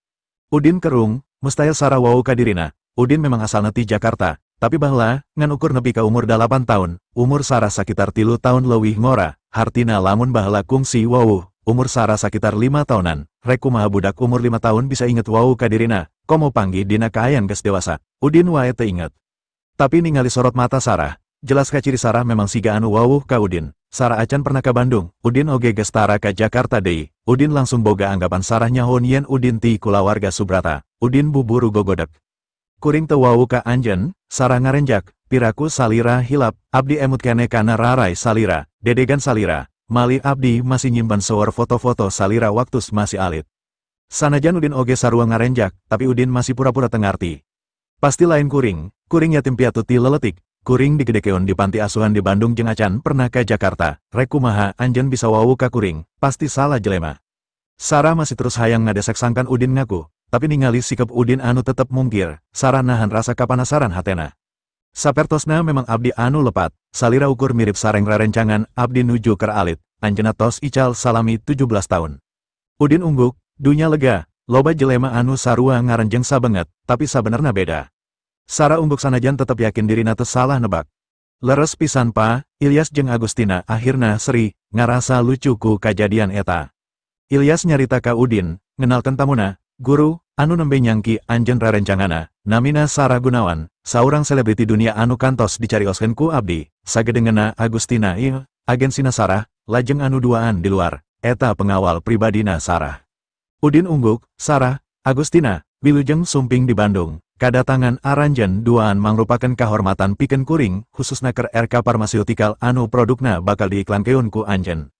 Udin kerung, mustahil Sarah wawu ka dirina. Udin memang asalna ti Jakarta, tapi bahla, ngan ukur nepi ka umur 8 tahun, umur Sarah sakitar 3 tahun leuwih ngora, hartina lamun bahla kungsi wawu, umur Sarah sakitar 5 tahunan, rek kumaha budak umur 5 tahun bisa inget wawu ka dirina, komo panggih dina kaayan geus dewasa. Udin wae teu inget. Tapi ningali sorot mata Sarah, jelas ka ciri Sarah memang siga anu wawuh ka Udin. Sarah acan pernah ka Bandung, Udin oge geus tara ka Jakarta deui. Udin langsung boga anggapan Sarah nyahoun yen Udin ti kulawarga Subrata. Udin buburu gogodek. Kuring teu wawuh ka anjeun, Sarah ngarenjak, piraku salira hilap, abdi emut keneh kana rarai salira, dedegan salira. Mali abdi masih nyimpan seueur foto-foto salira waktu masih alit. Sanajan Udin oge sarua ngarenjak, tapi Udin masih pura-pura teu ngarti. Pasti lain kuring yatim piatu ti leletik. Kuring digedekeun di panti asuhan di Bandung jeung acan pernah ke Jakarta. Rek kumaha anjeun bisa wawu ka kuring, pasti salah jelema. Sarah masih terus hayang ngadesek sangkan Udin ngaku, tapi ningali sikap Udin anu tetep mungkir, Sarah nahan rasa kapanasaran hatena. Sapertosna memang abdi anu lepat, salira ukur mirip sareng rerencangan, abdi nuju ker alit, anjeunna tos ical salami 17 tahun. Udin ungguk, dunya lega, loba jelema anu sarua ngarenjeng sabenget, tapi sabenerna beda. Sarah ungguk sanajan tetep yakin dirina teu salah nebak. Leres pisan pa, Ilyas jeung Agustina akhirna seri, ngarasa lucu ku kajadian eta. Ilyas nyarita ka Udin, ngenalkeun tamuna, guru, anu nembe nyangki anjeun rerencangana, namina Sarah Gunawan, saurang selebriti dunia anu kantos dicarioskeun ku abdi, sagedengeuna Agustina ieu, agensina Sarah, lajeng anu duaan di luar, eta pengawal pribadina Sarah. Udin ungguk, Sarah, Agustina, wilujeng sumping di Bandung. Kadatangan aranjen duaan mangrupakeun kahormatan pikeun kuring, khususna keur RK Pharmaceutical anu produkna bakal diiklankeun ku anjeun.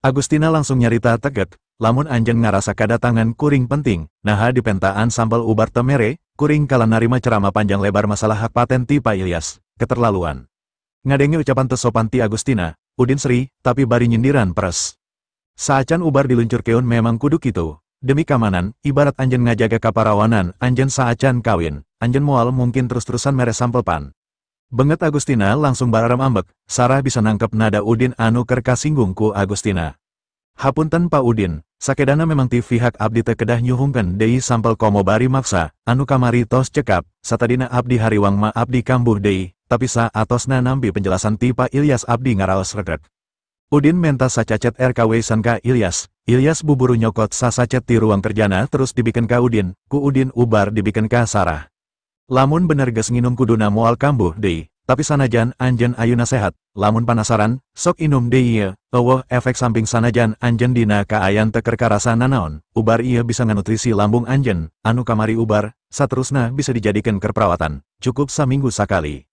Agustina langsung nyarita tegek, lamun anjeun ngarasa kadatangan kuring penting, naha di pentaan sampel ubar temere, kuring kala narima ceramah panjang lebar masalah hak paten ti Pa Ilyas, keterlaluan. Ngadengi ucapan teu sopan ti Agustina, Udin seri, tapi bari nyindiran peres. Saacan ubar diluncurkeun memang kudu kitu. Demi keamanan, ibarat anjeun ngajaga kaparawanan, anjeun saacan kawin, anjeun moal mungkin terus-terusan mere sampel pan. Benget Agustina langsung bararem ambek, Sarah bisa nangkep nada Udin anu keur kasinggung ku Agustina. Hapunten Pa Udin, sakedana memang ti pihak abdi teu kedah nyuhungkeun deui sampel komo bari maksa, anu kamari tos cekap, satadina abdi hariwang ma abdi kambuh deui, tapi saatosna nampi penjelasan ti Pa Ilyas abdi ngaraos regret. Udin menta sacacet RKW san ka Ilyas. Ilyas buburu nyokot sasacet ti ruang kerjana terus dibikin ka Udin, ku Udin ubar dibikin ka Sarah. Lamun bener geus nginum kuduna moal kambuh deui, tapi sanajan anjeun ayeuna sehat, lamun panasaran, sok inum deui ieu, eueuh efek samping sanajan anjeun dina kaayan teu keur karasa nanaon, ubar ieu bisa nganutrisi lambung anjeun, anu kamari ubar, saterusna bisa dijadikeun keur perawatan, cukup saminggu sakali.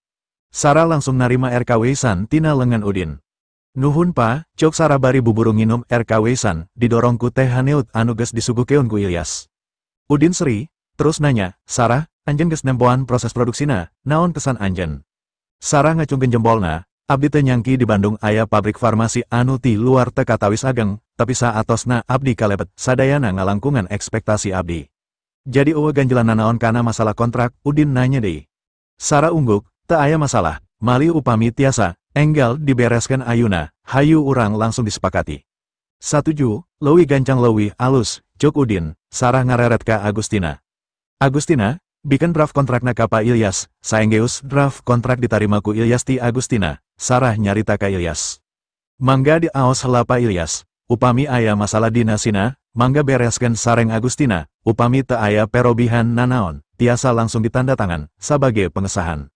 Sarah langsung narima RKW san tina lengan Udin. Nuhun pa, cok Sarah bari buburu nginum RKW san, didorong ku teh haneut anu geus disuguhkeun ku Ilyas. Udin seri, terus nanya, Sarah, anjeun geus nempoan proses produksina, naon pesan anjeun? Sarah ngacungkeun jempolna, abdi teu nyangki di Bandung aya pabrik farmasi anu ti luar teu katawis ageng, tapi saatosna abdi kalebet, sadayana ngalangkungan ekspektasi abdi. Jadi eueuh ganjelan nanaon kana masalah kontrak, Udin nanya deui. Sarah ungguk, teu aya masalah, mali upami tiasa, enggal dibereskan ayuna, hayu urang langsung disepakati. Satuju, leuwih gancang leuwih alus, cuk Udin, Sarah ngareret ka Agustina. Agustina, bikin draft kontrakna ka Pa Ilyas, saenggeus draft kontrak ditarima ku Ilyas ti Agustina, Sarah nyarita ka Ilyas. Mangga diaos heula Pa Ilyas, upami aya masalah dina sina, mangga bereskeun sareng Agustina, upami teu aya perobihan nanaon, tiasa langsung ditanda tangan, sabagai pengesahan.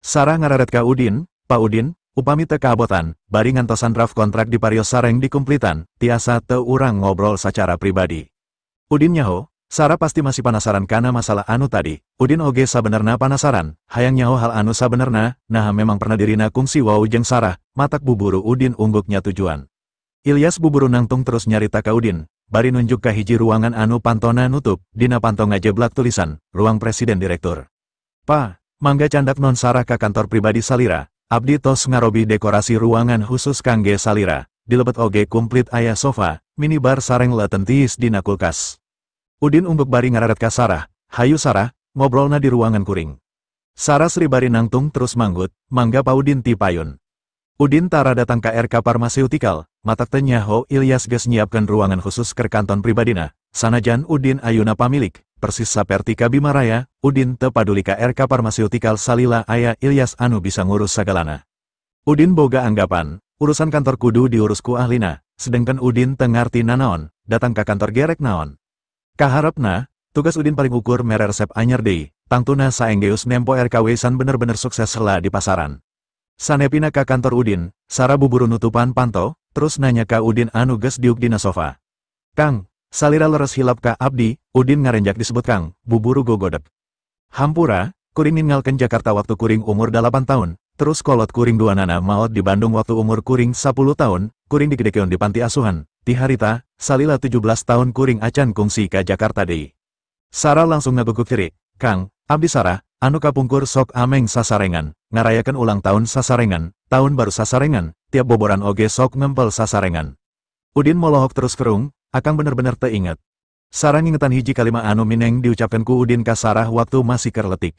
Sarah ngareret ka Udin, Pa Udin, upami teu kaabotan, bari ngantosan draft kontrak diparios sareng dikumplitan, tiasa teu urang ngobrol secara pribadi. Udin nyaho, Sarah pasti masih penasaran kana masalah anu tadi. Udin oge sabenerna penasaran, hayang nyaho hal anu sabenerna, nah memang pernah dirina kungsi wau jeung Sarah, matak buburu Udin ungguknya tujuan. Ilyas buburu nangtung terus nyarita ka Udin, bari nunjuk ka hiji ruangan anu pantona nutup, dina panto ngajeblak tulisan, ruang presiden direktur. Pa, mangga candak non Sarah ka kantor pribadi salira. Abdi tos ngarobi dekorasi ruangan khusus kangge salira, dilebet oge kumplit aya sofa, minibar sareng leuteun tiis dina kulkas. Udin ungguk bari ngararet ka Sarah, hayu Sarah, ngobrolna di ruangan kuring. Sarah sri bari nangtung terus manggut, mangga Pa Udin ti payun. Udin tara datang ke RK Pharmaceutical, matak teh nyaho Ilyas geus nyiapkeun ruangan khusus keur kanton pribadina. Sanajan Udin ayeuna pamilik, persis saperti ka Bimaraya, Udin teu paduli ka RK Pharmaceutical salila aya Ilyas anu bisa ngurus sagalana. Udin boga anggapan, urusan kantor kudu diurus ku ahlina, sedengkeun Udin teu ngarti nanaon, datang ka kantor gerek naon. Kaharepna, tugas Udin paling ukur mere resep anyar deui, tangtuna saenggeus nempo RKW san bener-bener sukses heula di pasaran. Sanepina ka kantor Udin, Sarah buburu nutupan panto, terus nanya ka Udin anu geus diuk dina sofa. "Kang, salira leres hilap ka abdi," Udin ngarenjak disebut Kang, buburu gogodeg. "Hampura, kuring ninggalkeun Jakarta waktu kuring umur 8 tahun, terus kolot kuring duanana maot di Bandung waktu umur kuring 10 tahun, kuring digedekeun di panti asuhan, ti harita, salila 17 tahun kuring acan kungsi ka Jakarta deui." Sarah langsung ngaguguk cerik, "Kang, abdi Sarah, anu kapungkur sok ameng sasarengan, ngarayakeun ulang tahun sasarengan, tahun baru sasarengan, tiap boboran oge sok ngempel sasarengan." Udin molohok terus kerung, akang bener-bener teu inget. Sarah ngingetan hiji kalima anu mineng diucapkeun ku Udin ka Sarah waktu masih keur leutik.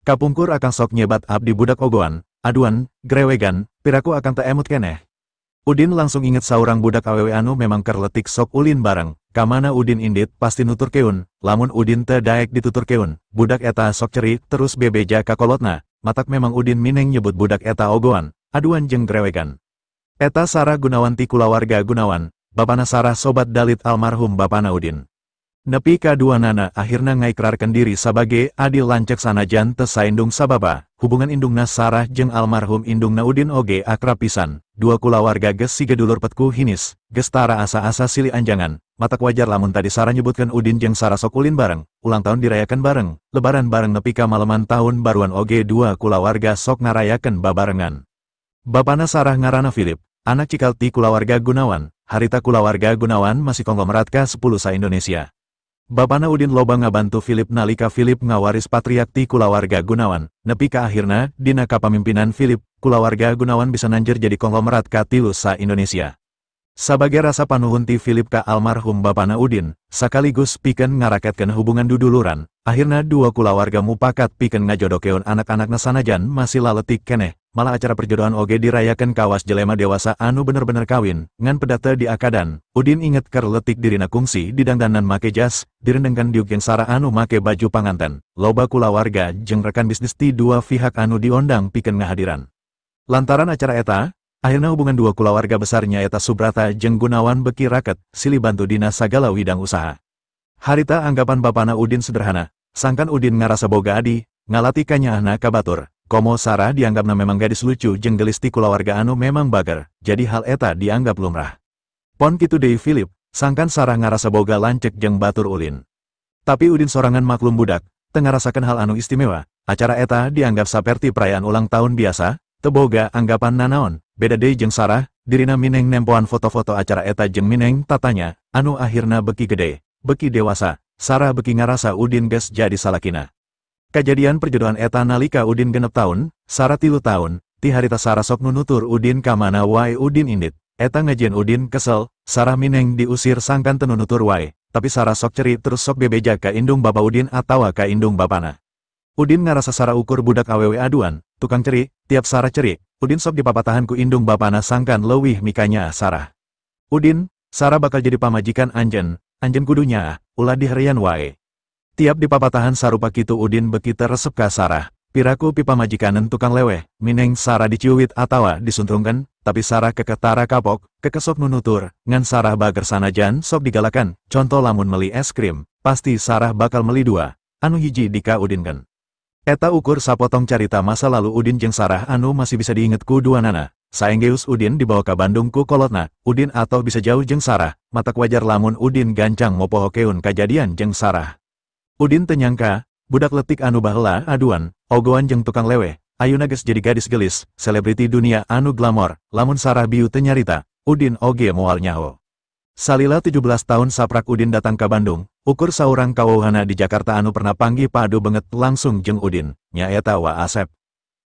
"Kapungkur akang sok nyebat abdi budak ogoan, aduan, grewegan, piraku akang teu emut keneh." Udin langsung inget saurang budak awewe anu memang keur leutik sok ulin bareng, kamana Udin indit pasti nuturkeun, lamun Udin teu daek dituturkeun, budak eta sok ceri terus bebeja ka kolotna, matak memang Udin mineng nyebut budak eta ogoan, aduan jeung grewegan. Eta Sarah Gunawan ti kulawarga Gunawan, bapana Sarah sobat dalit almarhum bapana Udin. Nepi ka duanana akhirna ngaikrarkeun diri sabage adil lancek sanajan teu saindung sababa, hubungan indungna Sarah jeung almarhum indungna Udin oge akrab pisan, dua kulawarga geus siga dulur petku hinis, geus tara asa-asa silih anjangan, matak wajar lamun tadi Sarah nyebutkeun Udin jeung Sarah sok ulin bareng, ulang tahun dirayakeun bareng, lebaran bareng nepi ka maleman tahun baruan oge dua kulawarga sok ngarayakeun babarengan. Bapana Sarah ngaranna Philip, anak cikal ti kulawarga Gunawan, harita kulawarga Gunawan masih konglomerat ka-10 sa-Indonesia. Bapana Udin loba ngabantu Philip nalika Philip ngawaris patriak ti kulawarga Gunawan, nepi ka akhirna, dina kapamimpinan Philip, kulawarga Gunawan bisa nanjir jadi konglomerat ka-3 sa-Indonesia. Sabage rasa panuhun ti Philip ka almarhum bapana Udin, sakaligus pikeun ngaraketkeun hubungan duduluran, akhirna dua kulawarga mupakat pikeun ngajodokeun anak-anakna sanajan masih laletik keneh, malah acara perjodohan oge dirayakeun kawas jelema dewasa anu bener-bener kawin, ngan pedate di akadan. Udin inget keur leutik dirina kungsi didangdanan make jas, direndengkeun diuk jeung Sarah anu make baju panganten, loba kulawarga jeung rekan bisnis ti dua pihak anu diondang pikeun ngahadiran. Lantaran acara eta, akhirna hubungan dua kulawarga besarnya eta Subrata jeung Gunawan beki raket, silih bantu dina sagala widang usaha. Harita anggapan bapana Udin sederhana, sangkan Udin ngarasa boga adi, ngalati kanyaahna ka batur, komo Sarah dianggapna memang gadis lucu jeung gelis ti kulawarga anu memang bager, jadi hal eta dianggap lumrah. Pon kitu deui Philip, sangkan Sarah ngarasa boga lancek jeung batur ulin. Tapi Udin sorangan maklum budak, teu ngarasakeun hal anu istimewa, acara eta dianggap saperti perayaan ulang tahun biasa, teu boga anggapan nanaon. Beda deui jeung Sarah, dirina mineng nempoan foto-foto acara eta jeung mineng tatanya, anu akhirna beki gede, beki dewasa, Sarah beki ngarasa Udin geus jadi salakina. Kajadian perjodohan eta nalika Udin genep tahun, Sarah 3 tahun, ti harita Sarah sok nunutur Udin ka mana wae Udin indit, eta ngajieun Udin kesel, Sarah mineng diusir sangkan teu nunutur wae, tapi Sarah sok ceri terus sok bebeja ka indung bapa Udin atawa ka indung bapana. Udin ngarasa Sarah ukur budak awewe aduan, tukang ceri, tiap Sarah ceri, Udin sok dipapatahan ku indung bapana sangkan leuwih mikanya Sarah. Udin, Sarah bakal jadi pamajikan anjeun, anjeun kudunya, ulah diherian wae. Tiap dipapatahan sarupa kitu Udin beki teu resep ka Sarah, piraku pipamajikanen tukang leweh, mineng Sarah diciuwit atawa disuntrungkeun, tapi Sarah kekeh tara kapok, kekeh sok nunutur, ngan Sarah bager sanajan sok digalakan, contoh lamun meli es krim, pasti Sarah bakal meli 2, anu hiji dika Udinkeun. Eta ukur sapotong carita masa lalu Udin jeung Sarah anu masih bisa diinget ku duanana. Saenggeus Udin dibawa ka Bandung ku kolotna, Udin atau bisa jauh jeung Sarah, matak wajar lamun Udin gancang mopohokeun kajadian jeung Sarah. Udin teu nyangka, budak leutik anu baheula aduan, ogoan jeung tukang leweh, ayeuna geus jadi gadis gelis, selebriti dunia anu glamor, lamun Sarah bieu teu nyarita, Udin oge moal nyaho. Salila 17 tahun saprak Udin datang ka Bandung, ukur saurang kawouhana di Jakarta anu pernah panggih padu banget langsung jeung Udin, nyaeta Wa Asep.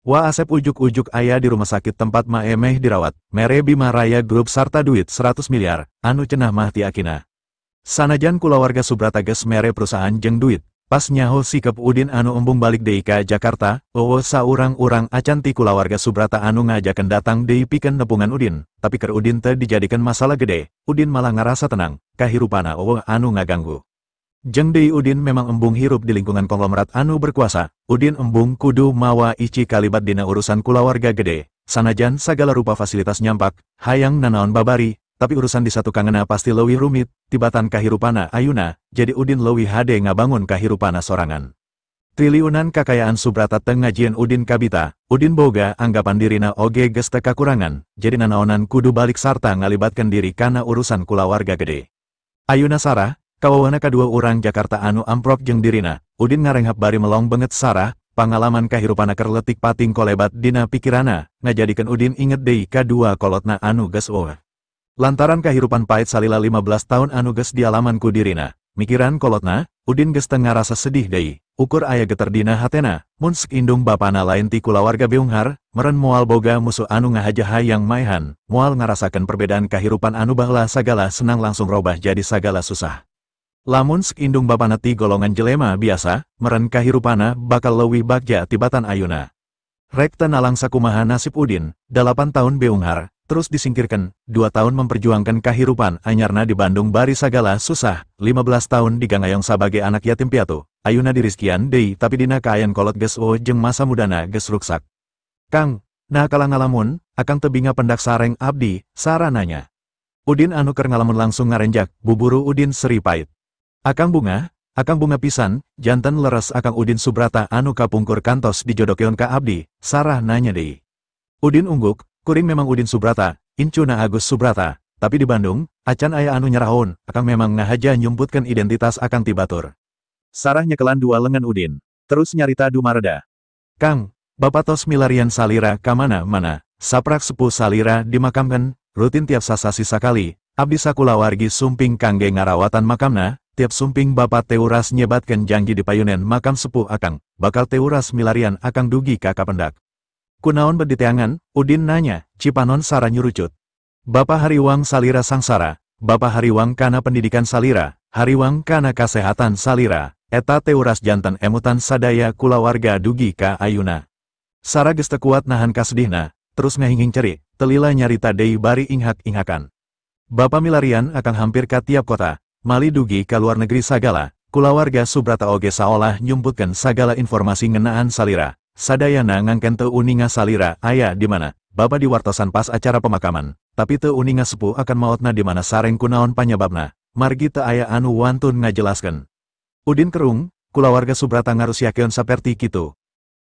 Wa Asep ujuk-ujuk aya di rumah sakit tempat maemeh dirawat, mere Bimaraya Group sarta duit 100 miliar, anu cenah mah ti akina. Sanajan kulawarga Subrata geus mere perusahaan jeung duit, Pas nyaho sikep Udin anu embung balik deui ka Jakarta, saurang-urang acan ti kulawarga Subrata anu ngajakeun datang deui pikeun nepungan Udin, tapi keur Udin teu dijadikeun masalah gede, Udin malah ngarasa tenang, kahirupana anu ngaganggu. Jeung deui Udin memang embung hirup di lingkungan konglomerat anu berkuasa, Udin embung kudu mawa ici kalibat dina urusan kulawarga gede, sanajan sagala rupa fasilitas nyampak, hayang nanaon babari, tapi urusan di satu kangena pasti leuwih rumit, tibatan kahirupana ayuna, jadi Udin leuwih hade ngabangun kahirupana sorangan. Triliunan kakayaan Subrata teu ngajieun Udin kabita, Udin boga anggapan dirina oge geus teu kakurangan, jadi nanaonan kudu balik sarta ngalibatkeun diri kana urusan kulawarga gede. Ayuna Sarah, kawawana kadua urang Jakarta anu amprok jeung dirina, Udin ngarenghap bari melong banget Sarah, pangalaman kahirupana keur leutik pating kolebat dina pikirana, ngajadikeun Udin inget deui kadua kolotna anu geus eueuh. Lantaran kahirupan pait salila 15 tahun anu geus dialaman ku dirina, mikiran kolotna, Udin geus teu ngarasa sedih deui, ukur aya geter dina hatena, mun sek indung bapana lain ti kulawarga beunghar, meren moal boga musuh anu ngahaja hayang maehan, moal ngarasakeun perbedaan kahirupan anu baheula sagala senang langsung robah jadi sagala susah. Lamun sek indung bapana ti golongan jelema biasa, meren kahirupana bakal leuwih bagja tibatan ayuna. Rek teu nalang sakumaha nasib Udin, 8 tahun beunghar, terus disingkirkan, 2 tahun memperjuangkan kahirupan anyarna di Bandung bari sagala susah, 15 tahun digangayong sebagai anak yatim piatu, ayuna dirizkian deui tapi dina kaayan kolot geus jeung masa mudana geus ruksak. Kang, nah kala ngalamun, akang teu binga pendak sareng abdi, Sarah nanya. Udin anu keur ngalamun langsung ngarenjak, buburu Udin seri pait. Akang bunga pisan, janten leres akang Udin Subrata anu kapungkur kantos dijodokeun ka abdi, Sarah nanya deui. Udin ungguk, kuring memang Udin Subrata, incuna Agus Subrata, tapi di Bandung, acan aya anu nyerahun, akang memang ngahaja nyumputkeun identitas akang ti batur. Sarah nyekelan dua lengan Udin, terus nyarita dumareda. Kang, Bapak tos milarian salira ka mana-mana, saprak sepuh salira dimakamkeun, rutin tiap sasasi sakali, abdi sakulawargi sumping kangge ngarawatan makamna, tiap sumping Bapak teuras nyebatkeun janji di payunen makam sepuh akang, bakal teuras milarian akang dugi ka kapendak. Kunaon bediteangan, Udin nanya, cipanon Sarah nyurucut. Bapak hariwang salira sangsara, Bapak hariwang kana pendidikan salira, hariwang kana kasehatan salira, eta teuras jantan emutan sadaya kulawarga dugi ka ayuna. Sarah geus teu kuat nahan kasedihna, terus ngahinging ceri, telila nyarita deui bari inghak-inghakan. Bapak milarian akang hampir ka tiap kota, mali dugi ka luar negeri sagala, kulawarga Subrata oge saolah nyumputkeun sagala informasi ngeunaan salira. Sadayana ngangken teu uninga salira aya di mana, Bapak diwartosan pas acara pemakaman, tapi teu uninga sepuh akan maotna di mana sareng kunaon panyababna, margi teu aya anu wantun ngajelaskeun. Udin kerung, kulawarga Subrata ngarusiakeun saperti kitu.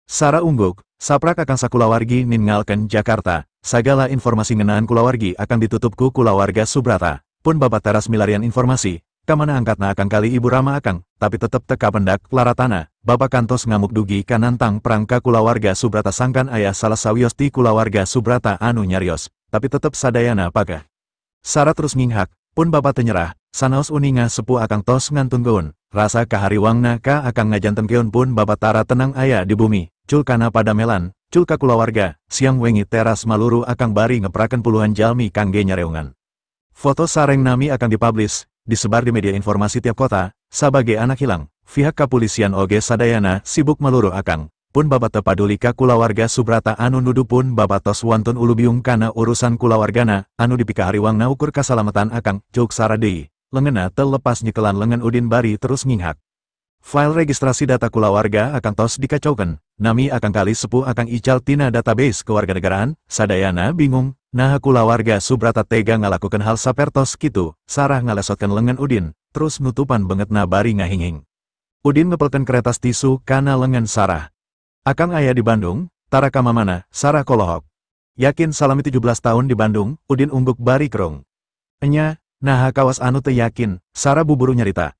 Sarah ungguk, saprak akang sakulawargi ninggalkeun Jakarta, sagala informasi ngeunaan kulawargi akan ditutup ku kulawarga Subrata, pun Bapak teras milarian informasi, kamana angkatna akang kali Ibu Rama akang, tapi tetep teka pendak laratana, Bapak kantos ngamuk dugi kanantang perangka kulawarga Subrata sangkan ayah salah sawios ti kulawarga Subrata anu nyarios, tapi tetep sadayana pagah. Sarah terus nginghak, pun Bapak tenyerah, sanaos uninga sepuh akang tos ngantun geun, rasa kahariwangna ka akang ngajanten keun pun Bapak tara tenang ayah di bumi, cul kana padamelan, cul ka kulawarga, siang wengi teras maluru akang bari ngeprakeun puluhan jalmi kangge nyareungan. Foto sareng nami akan dipublish, disebar di media informasi tiap kota, sebagai anak hilang, pihak kepolisian oge sadayana sibuk meluru akang, pun Bapak teu paduli ka kulawarga Subrata anu nuduh pun Bapak tos wantun ulubiung kana urusan kulawargana, anu dipika hariwangna ukur kasalamatan akang, cuk Sarah deui, leungeunna teu lepas nyekelan leungeun Udin bari terus nginghak. File registrasi data kulawarga akang tos dikacaukeun, nami akang kali sepuh akang ical tina database kewarganegaraan, sadayana bingung, nah kulawarga Subrata tega ngalakukeun hal sapertos kitu, Sarah ngalesotkeun leungeun Udin, terus nutupan beungeutna bari ngahinging. Udin ngepelkeun keretas tisu kana leungeun Sarah. Akang aya di Bandung, tara ka mamana, Sarah kolohok. Yakin salami 17 tahun di Bandung, Udin ungguk bari kerung. Enya, nah kawas anu teu yakin, Sarah buburu nyarita.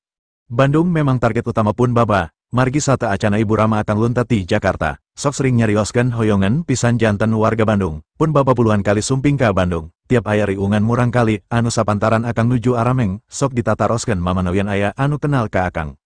Bandung memang target utama pun Baba, margi sata acana Ibu Rama akan luntat di Jakarta, sok sering nyarioskeun hoyongan pisan jantan warga Bandung, pun Baba puluhan kali sumping ka Bandung, tiap aya riungan murang kali, anu sapantaran akang nuju Arameng, sok ditataroskeun mamanawian aya anu kenal ka akang.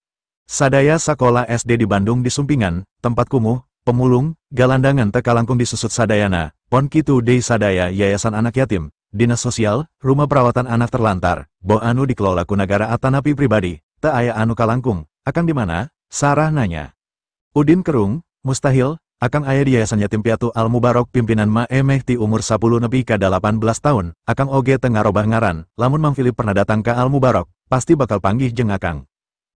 Sadaya sakola SD di Bandung di Sumpingan, tempat kumuh, pemulung, galandangan teu kalangkung disusut sadayana, pon kitu deui sadaya yayasan anak yatim, dinas sosial, rumah perawatan anak terlantar, bo anu dikelola ku nagara atanapi pribadi. Teu aya anu kalangkung, akang di mana? Sarah nanya. Udin kerung, mustahil, akang aya di Yayasan Yatim Piatu Al-Mubarok pimpinan Ma Emeh ti umur 10 nepi ka 18 tahun, akang oge teu ngarobah ngaran, lamun Mang Philip pernah datang ka Al-Mubarok, pasti bakal panggih jeung akang.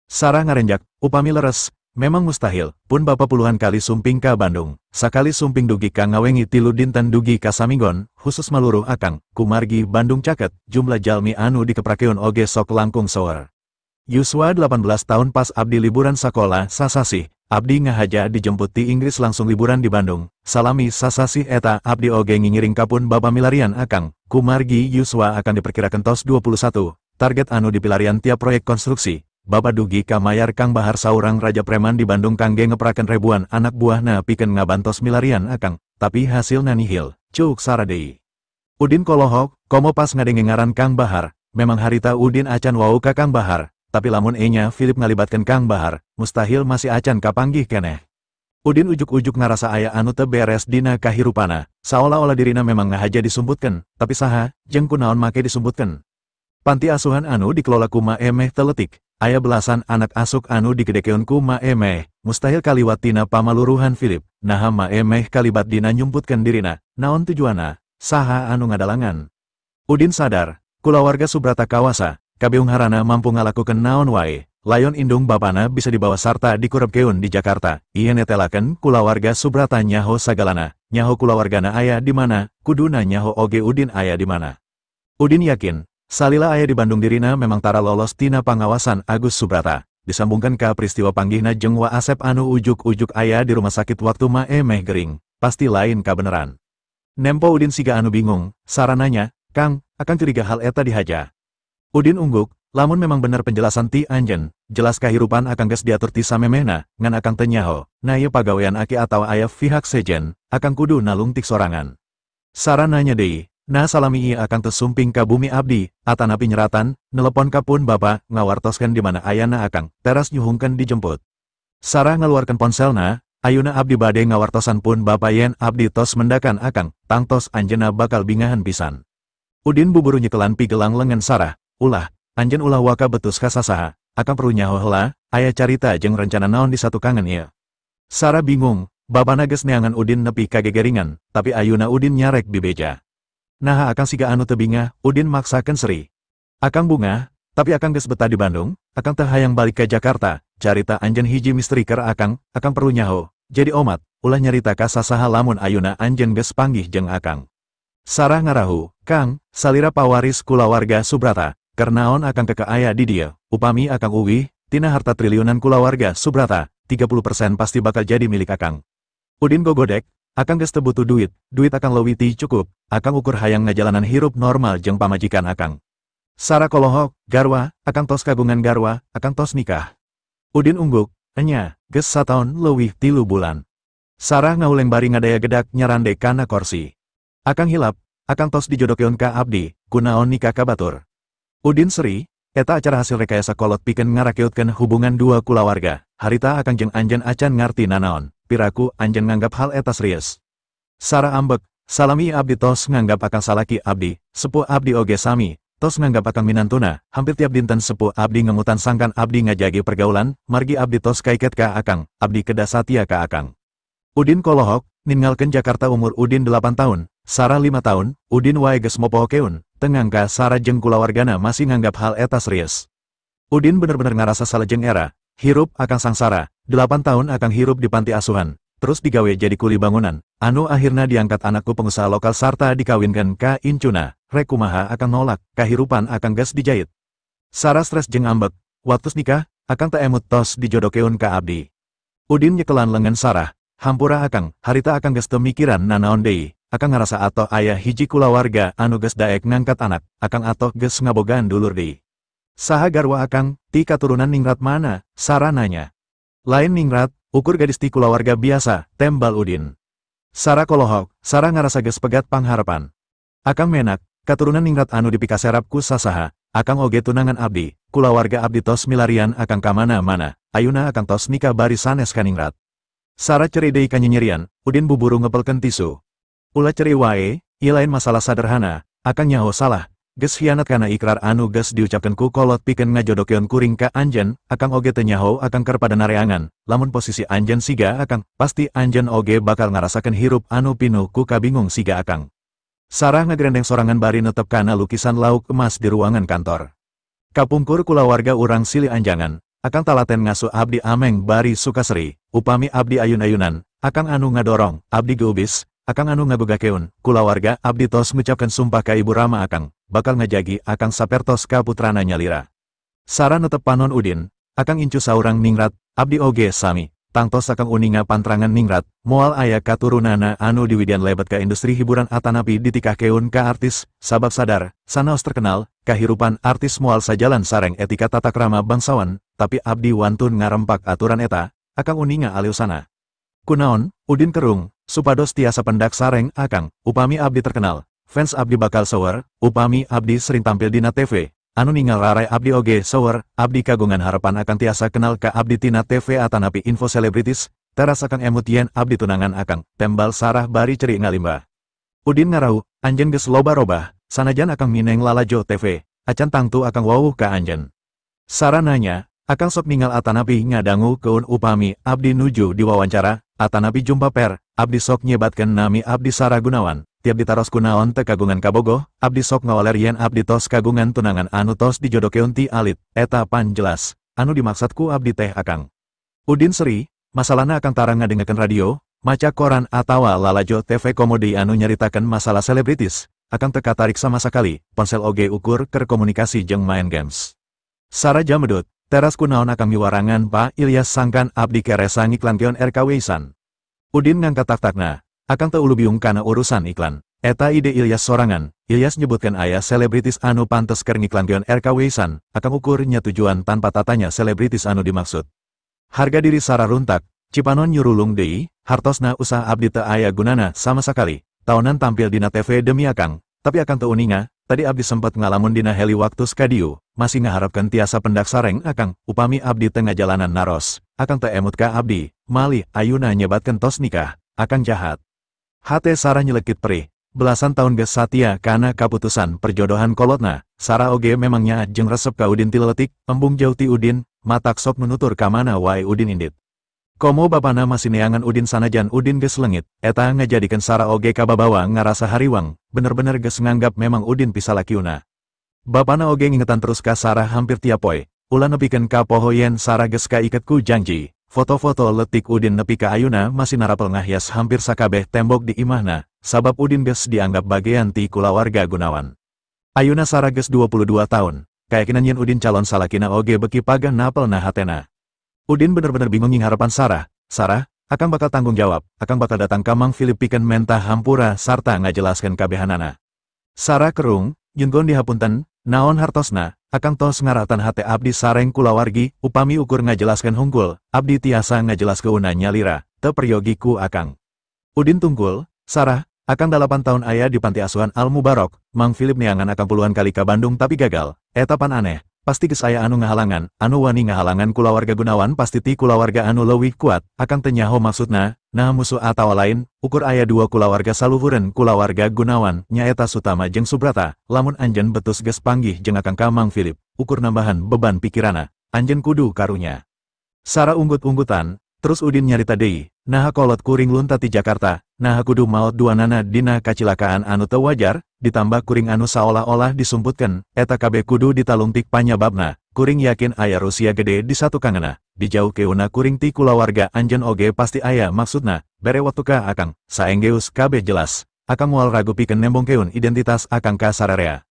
Sarah ngarenjak, upami leres, memang mustahil, pun bapa puluhan kali sumping ka Bandung, sakali sumping dugi ka ngawengi 3 dinten dugi ka saminggon, khusus maluruh akang, kumargi Bandung caket, jumlah jalmi anu dikeprakeun oge sok langkung sower. Yuswa 18 tahun pas abdi liburan sakola sasasih, abdi ngahaja dijemput ti Inggris langsung liburan di Bandung, salami sasasih eta abdi oge ngingiring kapun bapa milarian akang, kumargi Yuswa akan diperkirakan tos 21, target anu dipilarian tiap proyek konstruksi, bapa dugi ka mayar Kang Bahar saurang raja preman di Bandung kangge ngeprakan ribuan anak buahna pikeun ngabantos milarian akang, tapi hasilna nihil, cuk Sarah deui. Udin kolohok, komo pas ngadenge ngaran Kang Bahar, memang harita Udin acan wau ka Kang Bahar. Tapi lamun enya Philip ngalibatkan Kang Bahar, mustahil masih acan kapanggih keneh. Udin ujuk-ujuk ngarasa aya anu teu beres dina kahirupana, saolah-olah dirina memang ngahaja disumputkeun, tapi saha, jeung kunaon make disumputkeun. Panti asuhan anu dikelola ku Ma Emeh teletik, aya belasan anak asuk anu digedekeun ku Ma Emeh, mustahil kaliwat tina pamaluruhan Philip, naha Ma Emeh kalibat dina nyumputkeun dirina, naon tujuanna, saha anu ngadalangan. Udin sadar, kulawarga Subrata kawasa, kabeung harana mampu ngalakukeun naon wae, layon indung bapana bisa dibawa sarta dikurebkeun di Jakarta, ieu netelakeun kulawarga Subrata nyaho sagalana, nyaho kulawargana aya di mana, kuduna nyaho oge Udin aya di mana. Udin yakin, salila aya di Bandung dirina memang tara lolos tina pangawasan Agus Subrata, disambungkan ka peristiwa panggihna jeung Wa Asep anu ujuk-ujuk aya di rumah sakit waktu Ma Emeh gering, pasti lain kabeneran. Nempo Udin siga anu bingung, sarananya, Kang, akan curiga hal eta dihaja. Udin ungguk, lamun memang bener penjelasan ti anjen, jelas kahirupan akang geus diatur ti samemehna, ngan akang teu nyaho, na ieu pagawean aki atawa aya pihak sejen, akang kudu nalung tik sorangan. Sarah nanya deui, nah salami ieu akang teu sumping ka bumi abdi, atanapi nyeratan, nelepon ka pun bapa, ngawartoskeun di mana ayana akang, teras nyuhungkeun dijemput. Sarah ngaluarkeun ponselna, ayuna abdi bade ngawartosan pun bapa yen abdi tos mendakan akang, tangtos anjeunna bakal bingahan pisan. Udin buburu nyekelan pigelang lengan Sarah. Ulah, anjen ulah waka betus kasasaha, akang perlu nyaho heula, aya carita jeung rencana naon di satu kangen ieu. Sarah bingung, babana geus neangan Udin nepi ka gegeringan, tapi ayuna Udin nyarek bibeja. Naha akang siga anu teu bingah, Udin maksakeun seri. Akang bungah, tapi akang geus betah di Bandung, akang teu hayang balik ka Jakarta, carita anjen hiji misteri keur akang perlu nyaho. Jadi omat, ulah nyarita ka sasaha lamun ayuna anjen geus panggih jeung akang. Sarah ngarahu, Kang, salira pawaris kulawarga Subrata. Kernaon akang keke aya di dia, upami akang uwih, tina harta triliunan kulawarga Subrata, 30% pasti bakal jadi milik akang. Udin gogodek, akang geus teu butuh duit akang leuwih ti cukup, akang ukur hayang ngajalanan hirup normal jeung pamajikan akang. Sarah kolohok, garwa, akang tos kagungan garwa, akang tos nikah. Udin ungguk, enya, geus sataon leuwih 3 bulan. Sarah ngauleng bari ngadaya gedak nyarande kana kursi. Akang hilap, akang tos dijodokeun ka abdi, kunaon nikah ka batur. Udin seri, eta acara hasil rekayasa kolot pikeun ngarakeutkeun hubungan dua kulawarga, harita akang jeung anjeun acan ngarti nanaon, piraku anjeun nganggap hal eta serius. Sarah ambek, salami abdi tos nganggap akang salaki abdi, sepuh abdi oge sami, tos nganggap akang minantuna, hampir tiap dinten sepuh abdi ngemutan sangkan abdi ngajagi pergaulan, margi abdi tos kaiket ka akang, abdi kedah satia ka akang. Udin kolohok, ninggalkeun Jakarta umur Udin 8 tahun, Sarah 5 tahun, Udin wae geus mopohokeun. Tengangka Sarah jeung kulawargana masih nganggap hal eta serius. Udin bener-bener ngarasa salajeng era, hirup akang sangsara, 8 tahun akang hirup di panti asuhan, terus digawe jadi kuli bangunan, anu akhirna diangkat anakku pengusaha lokal sarta dikawinkan ka incuna, rek kumaha akang nolak, kahirupan akang geus dijait. Sarah stres jeung ambek, waktu nikah, akang teu emut tos dijodokeun ka abdi. Udin nyekelan lengan Sarah, hampura akang, harita akang geus teu mikiran nanaon deui. Akang ngarasa atoh aya hiji kulawarga anu geus daek ngangkat anak, akang atoh geus ngabogaan dulur deui. Saha garwa akang, ti katurunan ningrat mana? Sarah nanya. Lain ningrat, ukur gadis ti kulawarga biasa, tembal Udin. Sarah kolohok, Sarah ngarasa geus pegat pangharepan. Akang menak, katurunan ningrat anu dipikaserap ku sasaha, akang oge tunangan abdi, kulawarga abdi tos milarian akang ka mana-mana, ayuna akang tos nikah bari sanes ka ningrat. Sarah ceri deui ka nyenyerian, Udin buburu ngepelkeun tisu. Ulah ceri wae, ieu lain masalah saderhana, akang nyaho salah, Ges hianat kana ikrar anu ges diucapkan ku kolot pikeun ngajodokeun kuring ka anjeun, akang oge teu nyaho akang keur pada nareangan, lamun posisi anjeun siga akang, pasti anjeun oge bakal ngarasakeun hirup anu pinuh ku kabingung siga akang. Sarah ngagrendeng sorangan bari netep kana lukisan lauk emas di ruangan kantor. Kapungkur kulawarga urang silih anjangan, akang talaten ngasuh abdi ameng bari sukaseri, upami abdi ayun-ayunan, akang anu ngadorong, abdi geubis, akang anu ngagogakeun, kulawarga abdi tos ngucapkeun sumpah ka ibu rama akang, bakal ngajagi akang sapertos ka putrana nyalira. Sarah netep panon udin, akang incu saurang ningrat, abdi oge sami, tangtos akang uninga pantrangan ningrat, moal aya katurunana anu diwidian lebet ka industri hiburan atanapi ditikahkeun ka artis, sabab sadar, sanaos terkenal, kahirupan artis moal sajalan sareng etika tata krama bangsawan, tapi abdi wantun ngarempak aturan eta, akang uninga aliusana. Kunaon, udin kerung, supados tiasa pendak sareng akang, upami abdi terkenal. Fans abdi bakal sower, upami abdi sering tampil dina TV, anu ningal rarai abdi oge sower, abdi kagungan harapan akan tiasa kenal ka abdi tina TV atanapi info selebritis, teras akang emut yen abdi tunangan akang, tembal Sarah bari ceri ngalimba. Udin ngarau, anjeun geus loba robah, sanajan akang mineng lalajo TV, acan tangtu akang wawuh ka anjeun. Sarah nanya, akang sok ningal atanapi ngadangu keun upami abdi nuju diwawancara, atanapi jumpa per, abdi sok nyebatkeun nami abdi Sarah Gunawan. Tiap ditaros kunaon teu kagungan kabogoh, abdi sok ngawaler yen abdi tos kagungan tunangan anu tos dijodokeun ti alit, eta pan jelas, anu dimaksud ku abdi teh akang. Udin seri, masalahna akang tarang ngadengekeun radio, maca koran atawa lalajo TV komodi anu nyaritakeun masalah selebritis, akang teu katarik sama sakali, ponsel oge ukur keur komunikasi jeung main games. Sarah jamedut, teras kunaon akang miwarangan Pak Ilyas sangkan abdi keresa ngiklankeun RKW Isan. Udin ngangkat tak-takna. Akang teu ulu biung kana urusan iklan. Eta ide Ilyas sorangan, Ilyas nyebutkan aya selebritis anu pantes keur ngiklankeun RKW Isan, akang ukur nya tujuan tanpa tatanya selebritis anu dimaksud. Harga diri Sarah runtak, cipanon nyurulung deui, hartosna usaha abdi teu aya gunana sama sakali. Tahunan tampil dina TV demi akang, tapi akang teu uninga, tadi abdi sempat ngalamun dina heli waktu skadiu, masih ngaharapkeun tiasa pendak sareng akang, upami abdi teu ngajalanan naros. Akang teu emut ka abdi, malih ayuna nyebatkeun tos nikah, akang jahat. Hate Sarah nyelekit perih, belasan tahun geus satia kana kaputusan perjodohan kolotna, Sarah oge memangnya jeung resep ka Udin ti leutik, embung jauh ti Udin, matak sok nunutur ka mana wae Udin indit. Komo bapana masih neangan Udin sanajan Udin geus leungit, eta ngajadikeun Sarah oge kababawa ngarasa hariwang, bener-bener geus nganggap memang Udin pisalakiuna. Bapana oge ngingetan terus ka Sarah hampir tiap poe, ulah nepikeun ka poho yen Sarah geus kaiket ku janji. Foto-foto letik Udin nepi ka ayuna masih narapel ngahias hampir sakabeh tembok di imahna, sabab Udin geus dianggap bagean ti kulawarga Gunawan. Ayuna Sarah geus 22 tahun, kayakinan yen Udin calon salakina oge beki pagah napelna hatena. Udin bener-bener bingung ning harapan Sarah, akang bakal tanggung jawab, akang bakal datang ka Mang Philip pikeun mentah hampura sarta ngajelaskeun kabehanana. Sarah kerung, nyunggon dihapunten, naon hartosna, akang tos ngaratan hate abdi sareng kulawargi, upami ukur ngajelaskeun hungkul, abdi tiasa ngajelaskeunna nyalira, teu peryogi ku akang. Udin tungkul, Sarah, akang 8 tahun aya di panti asuhan Al Mubarok, Mang Philip neangan akang puluhan kali ka Bandung tapi gagal, eta pan aneh, pasti geus aya anu ngahalangan, anu wani ngahalangan kulawarga Gunawan pasti ti kulawarga anu leuwih kuat, akang teu nyaho maksudna, nah musuh atawa lain, ukur aya 2 kulawarga saluhureun kulawarga Gunawan, nyaeta Sutama jeung Subrata, lamun anjeun betus geus panggih jeung akang ka Mang Philip, ukur nambahan beban pikirana, anjeun kudu karunya. Sarah unggut-unggutan, terus Udin nyarita deui, naha kolot kuring lunta ti Jakarta, naha kudu maot duanana dina kacilakaan anu teu wajar, ditambah kuring anu saolah-olah disumputkeun, eta kabeh kudu ditalungtik panyababna, kuring yakin aya Rusia gede di satu kangana, dijauh keuna kuring ti kulawarga anjeun oge pasti aya maksudna, bere waktu ka akang, saenggeus kabeh jelas, akang moal ragu pikeun nembong keun identitas akang ka sararea.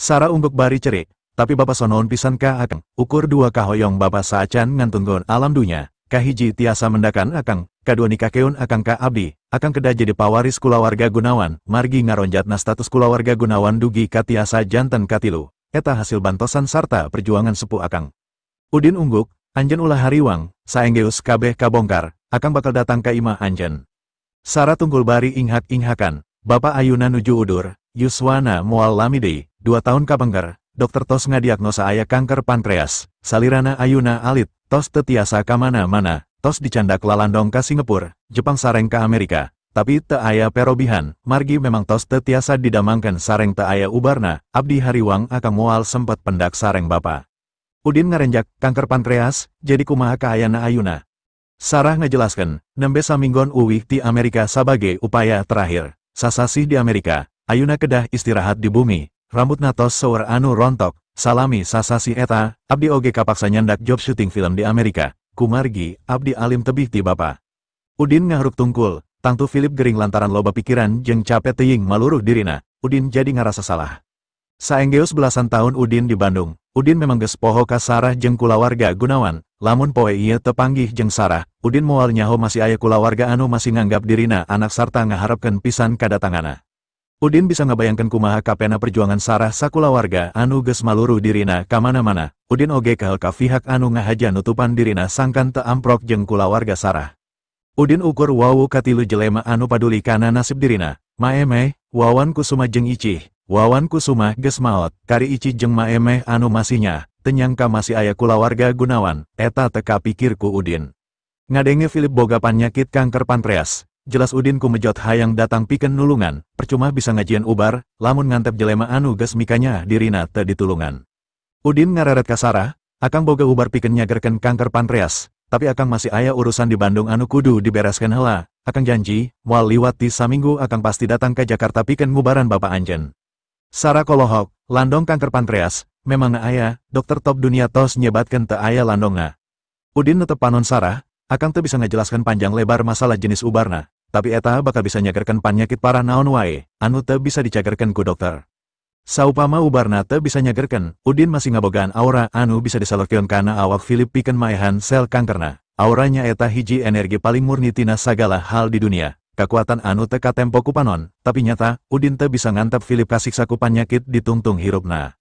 Sarah ungguk bari cerik, tapi bapa sonoon pisan ka akang, ukur 2 kahoyong bapa saacan ngantungkeun alam dunya. Kahiji tiasa mendakan akang, kadua nikah keun akang ka abdi, akang kedah jadi pawaris kulawarga Gunawan, margi ngaronjatna status kulawarga Gunawan dugi ka tiasa janten katilu, eta hasil bantosan sarta perjuangan sepuh akang. Udin ungguk, anjeun ulah hariwang, saenggeus kabeh kabongkar, akang bakal datang ka imah anjeun. Sarah tunggul bari inghak-inghakan, bapa ayuna nuju udur, yuswana moal lami deui, 2 tahun kabengker, dokter tos ngadiagnosa aya kanker pankreas, salirana ayuna alit, tos teu tiasa ka mana-mana, tos dicandak lalandong ka Singapura, Jepang sareng ka Amerika, tapi teu aya perobihan, margi memang tos teu tiasa didamangkeun sareng teu aya ubarna, abdi hariwang akang moal sempet pendak sareng bapa. Udin ngarenjak kanker pankreas, jadi kumaha kaayana ayuna. Sarah ngejelaskeun, nembe saminggon uwih ti Amerika sebagai upaya terakhir. Sasasih di Amerika, ayuna kedah istirahat di bumi, rambutna tos seueur anu rontok, salami sasasi eta, abdi oge kapaksa nyandak job syuting film di Amerika, kumargi, abdi alim tebih ti bapa. Udin ngahruk tungkul, tangtu Philip gering lantaran loba pikiran jeung capek teuing maluruh dirina, Udin jadi ngarasa salah. Saenggeus belasan tahun Udin di Bandung, Udin memang geus poho ka Sarah jeung kulawarga Gunawan, lamun poe ieu teu panggih jeung Sarah, Udin moal nyaho masih aya kulawarga anu masih nganggap dirina anak sarta ngaharepkeun pisan kadatanganna. Udin bisa ngabayangkeun kumaha kapena perjuangan Sarah sakulawarga anu geus maluruh dirina ka mana-mana, Udin oge kahel ka pihak anu ngahaja nutupan dirina sangkan teu amprok jeung kulawarga Sarah. Udin ukur wawu katilu jelema anu paduli kana nasib dirina, Maemeh, Wawan Kusuma jeung Icih. Wawan Kusuma geus maot, kari Icih jeung Maemeh anu masihnya, teu nyangka masih aya kulawarga Gunawan, eta teu kapikir ku Udin. Ngadenge Philip boga panyakit kanker pankreas, jelas Udin kumejot hayang datang pikeun nulungan, percuma bisa ngajieun ubar, lamun ngantep jelema anu geus mikanya dirina teu ditulungan. Udin ngareret ka Sarah, akang boga ubar pikeun nyagerkeun kanker pankreas. Tapi akang masih aya urusan di Bandung anu kudu dibereskeun heula. Akang janji, moal liwat ti saminggu akang pasti datang ke Jakarta pikeun ngubaran bapa anjeun. Sarah kolohok, landong kanker pankreas, memang aya, dokter top dunia tos nyebatkeun teu aya landongna. Udin netep panon Sarah, akang teu bisa ngajelaskeun panjang lebar masalah jenis ubarna, tapi eta bakal bisa nyagerkeun panyakit parah naon wae, anu teu bisa dicagerkeun ku dokter. Saupama ubarna teu bisa nyagerkeun, Udin masih ngabogaan aura anu bisa disalurkeun kana awak Philip pikeun maehan sel kankerna. Auranya eta hiji energi paling murni tina sagala hal di dunia. Kakuatan anu teu katempo ku panon, tapi nyata, Udin teu bisa ngantep Philip kasiksa ku panyakit ditungtung hirupna.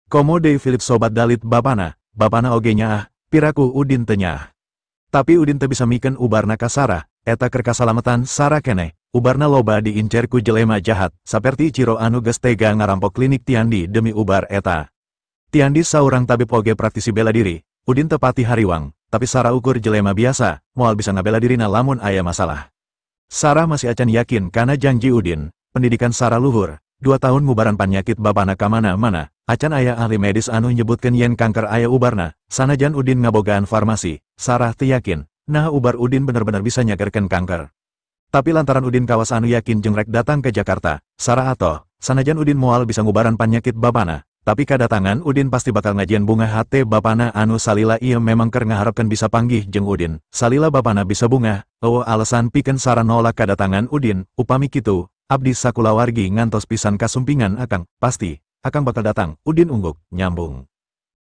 Komo deui Philip sobat dalit bapana oge nyaah, piraku Udin teu nyaah. Tapi Udin teu bisa mikeun ubarna ka Sarah, eta keur kasalametan Sarah keneh. Ubarna loba diincer ku jelema jahat, saperti Ciro anu geus tega ngarampok klinik Tiandi demi ubar eta. Tiandi saurang tabib oge praktisi bela diri, Udin teu pati hariwang, tapi Sarah ukur jelema biasa, moal bisa ngabela dirina lamun aya masalah. Sarah masih acan yakin kana janji Udin, pendidikan Sarah luhur, 2 tahun ngubaran panyakit bapana ka mana-mana, acan aya ahli medis anu nyebutkeun yen kanker aya ubarna, sanajan Udin ngabogaan farmasi, Sarah teu yakin, nah ubar Udin bener-bener bisa nyagerkeun kanker. Tapi lantaran Udin kawas anu yakin jeung rek datang ke Jakarta, Sarah atoh, sanajan Udin moal bisa ngubaran panyakit bapana, tapi kadatangan Udin pasti bakal ngajieun bunga hate bapana anu salila ieu memang keur ngaharepkeun bisa panggih jeung Udin. Salila bapana bisa bunga, alasan pikeun Sarah nolak kadatangan Udin, upami kitu, abdi sakulawargi ngantos pisan kasumpingan akang, pasti, akang bakal datang, Udin ungguk, nyambung.